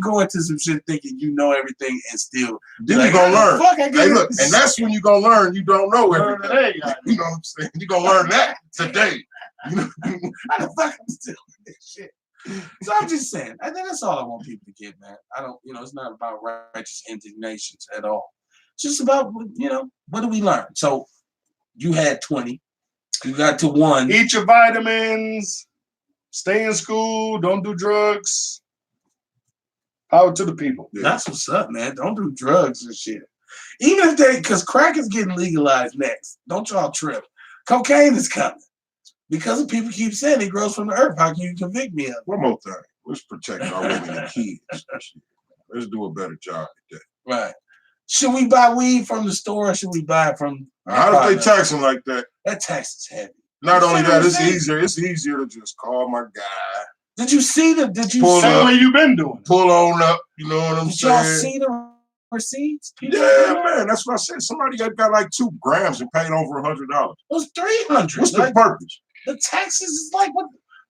Go into some shit thinking you know everything and still then like, you're gonna learn. Hey, look, and that's when you're gonna learn you don't know everything. You know what I'm saying? You're gonna learn that today. You know? How the fuck I'm still in this shit? So I'm just saying, I think that's all I want people to get, man. I don't, it's not about righteous indignations at all. It's just about, what do we learn? So you had 20, you got to 1. Eat your vitamins, stay in school, don't do drugs. Power to the people. Yeah. That's what's up, man. Don't do drugs and shit. Even if because crack is getting legalized next. Don't y'all trip. Cocaine is coming. Because people keep saying it grows from the earth. How can you convict me of it? One more thing. Let's protect our women and kids. Let's do a better job at that. Right. Should we buy weed from the store or should we buy it from... How do they taxing like that? That tax is heavy. Not only that, it's easier. It's easier to just call my guy. Did you see the? Same way you've been doing? Pull on up. You know what I'm saying? Did y'all see the receipts? Yeah, man. That's what I said. Somebody got like 2 grams and paid over $100. It was $300. What's the purpose? The taxes is like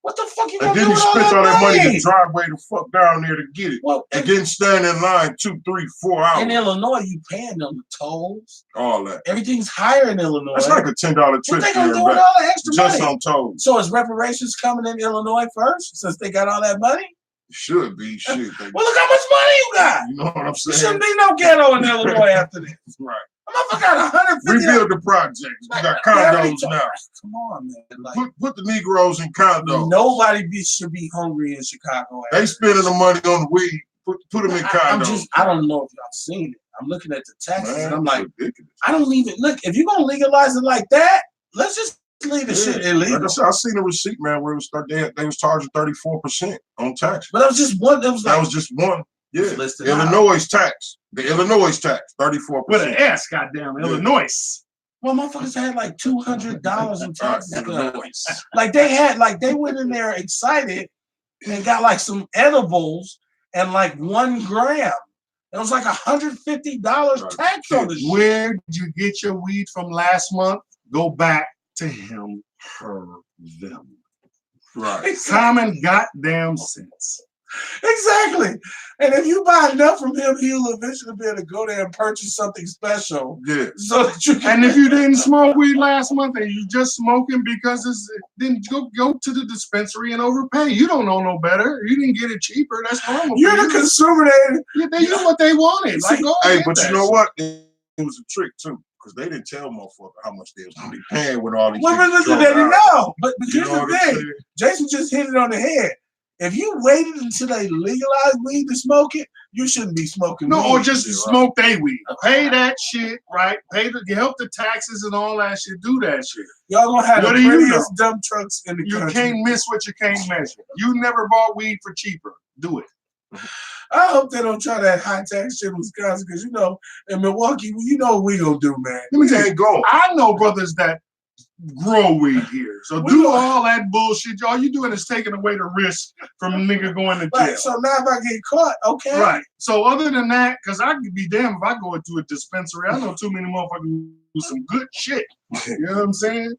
what the fuck you gonna do? And then he spent all that money to driveway the fuck down there to get it. Well, and then stand in line 2, 3, 4 hours. In Illinois, you paying them the tolls. All that. Everything's higher in Illinois. That's like a $10 trip. What they gonna do with all the extra just money? On tolls. So is reparations coming in Illinois first, since they got all that money? It should be. Shit. Well, look how much money you got. You know what I'm saying? There shouldn't be no ghetto in Illinois after this. Right. I got 150. Rebuild the projects. We got condos now. Come on, man. Like, put the Negroes in condos. Nobody should be hungry in Chicago. They spending the money on the weed. Put them in condos. I don't know if y'all seen it. I'm looking at the taxes and I'm like, ridiculous. I don't even look. If you're gonna legalize it like that, let's just leave the shit illegal. Like I said, I seen a receipt, man, where it was they was charging 34% on taxes. But that was just one. That was just one. Yeah, Illinois tax. The Illinois tax, 34%. With an S, goddamn, Illinois. Well, motherfuckers had like $200 in taxes. Like they went in there excited and got like some edibles and like 1 gram. It was like $150 tax on this. Where did you get your weed from last month? Go back to him, her, them. Right. Exactly. Common goddamn sense. Exactly. And if you buy enough from him, he'll eventually be able to go there and purchase something special. Yeah. So that you can. And if you didn't smoke weed last month and you just smoking because then go to the dispensary and overpay. You don't know no better. You didn't get it cheaper. That's normal. You're the consumer. They knew what they wanted. Like, but you know what? It was a trick too. Because they didn't tell motherfucker how much they was going to be paying with all these women listen, they didn't know. But here's the thing. Saying? Jason just hit it on the head. If you waited until they legalized weed to smoke it, you shouldn't be smoking weed. Or just smoke their weed. Pay that shit, right? Help the taxes and all that shit. Do that shit. Y'all gonna have the prettiest dump trucks in the country. You can't miss what you can't measure. You never bought weed for cheaper. Do it. I hope they don't try that high tax shit in Wisconsin, because in Milwaukee, you know what we gonna do, man. Let me tell you, go. I know brothers that grow weed here. So do all that bullshit. All you doing is taking away the risk from a nigga going to jail. Right. So now if I get caught, okay. Right. So other than that, because I could be damned if I go into a dispensary. I know too many motherfuckers who do some good shit. You know what I'm saying?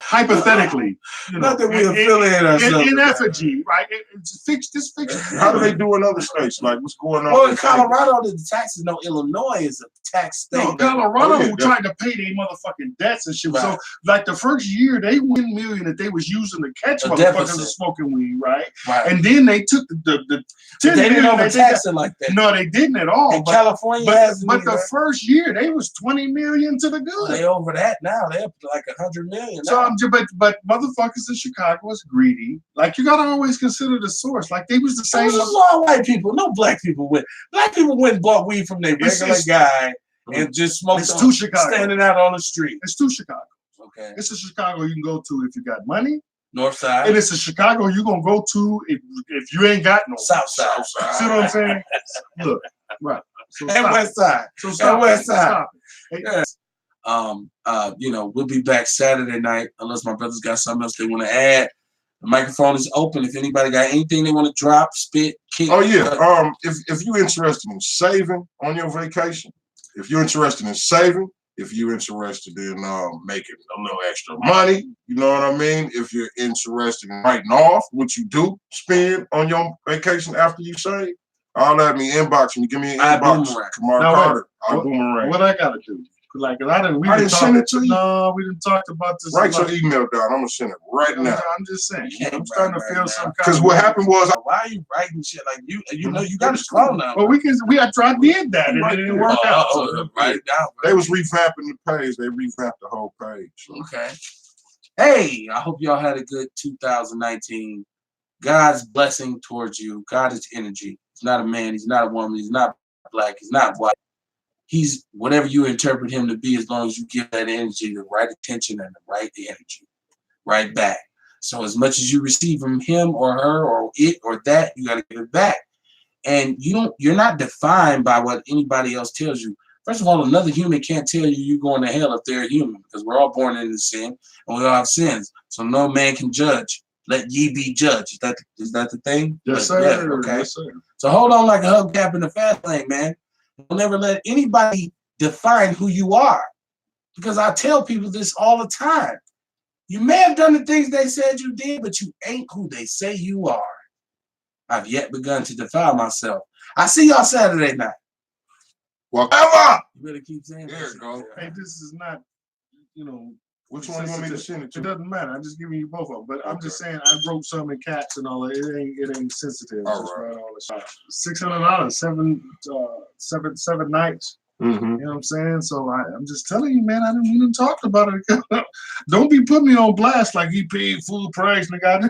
Hypothetically, not that we affiliate ourselves in effigy, right? It's fixed. This fiction. How do they do in other states? Like, what's going on? Well, in Colorado, the taxes. No, Illinois is a tax state. No, Colorado tried to pay their motherfucking debts and shit. Right. So, like the first year, they won million that they was using to catch motherfuckers smoking weed, right? And then they took the 10 they didn't million. overtax it like that. No, they didn't at all. In California, but the first year they was 20 million to the good. Well, they over that now. They're up to like 100 million. So, but motherfuckers in Chicago is greedy. Like you gotta always consider the source. Like they was the same. This is all white people. No black people went. Black people went and bought weed from their regular guy and just smoked. It's too Chicago. Standing out on the street. It's too Chicago. Okay. It's a Chicago you can go to if you got money. North side. And it's a Chicago you gonna go to if you ain't got no south side. See what I'm saying? Look, right. So and west side. So stop west side. Stop it. Yes. We'll be back Saturday night unless my brothers got something else they want to add. The microphone is open. If anybody got anything they want to drop, spit, kick. Oh yeah. If you're interested in saving on your vacation, if you're interested in saving, if you're interested in making a little extra money, you know what I mean? If you're interested in writing off what you do spend on your vacation after you save, all that me inbox me. Give me an inbox. Kamar Carter. I'll boomerang. What I gotta do? Like, I didn't send it to you. No, we didn't talk about this. Write your email down. I'm gonna send it right now. I'm just saying. I'm starting to feel some kind. Because what happened was, why are you writing shit like you know you got to scroll now? Well, I did that and it didn't work out. Write it down. They was revamping the page. They revamped the whole page. Okay. Hey, I hope y'all had a good 2019. God's blessing towards you. God is energy. He's not a man. He's not a woman. He's not black. He's not white. He's whatever you interpret him to be, as long as you give that energy the right attention and the right energy right back. So as much as you receive from him or her or it or that, you got to give it back. And you're not defined by what anybody else tells you. First of all, another human can't tell you you're going to hell if they're a human, because we're all born into sin and we all have sins. So no man can judge. Let ye be judged. Is that the thing? Yes, sir. Yeah, okay. Yes, sir. So hold on like a hubcap in the fast lane, man. Don't never let anybody define who you are, because I tell people this all the time. You may have done the things they said you did, but you ain't who they say you are. I've yet begun to define myself. I see y'all Saturday night. Whatever. You better keep saying there that. You go. Hey, this is not, Which one you want me to send it to? It doesn't matter. I'm just giving you both of them. But I'm just saying I wrote some in cats and all that. It ain't sensitive. All just right. all the $600, seven nights. Mm-hmm. You know what I'm saying? So I'm just telling you, man, we didn't talk about it. Don't be putting me on blast like he paid full price, nigga.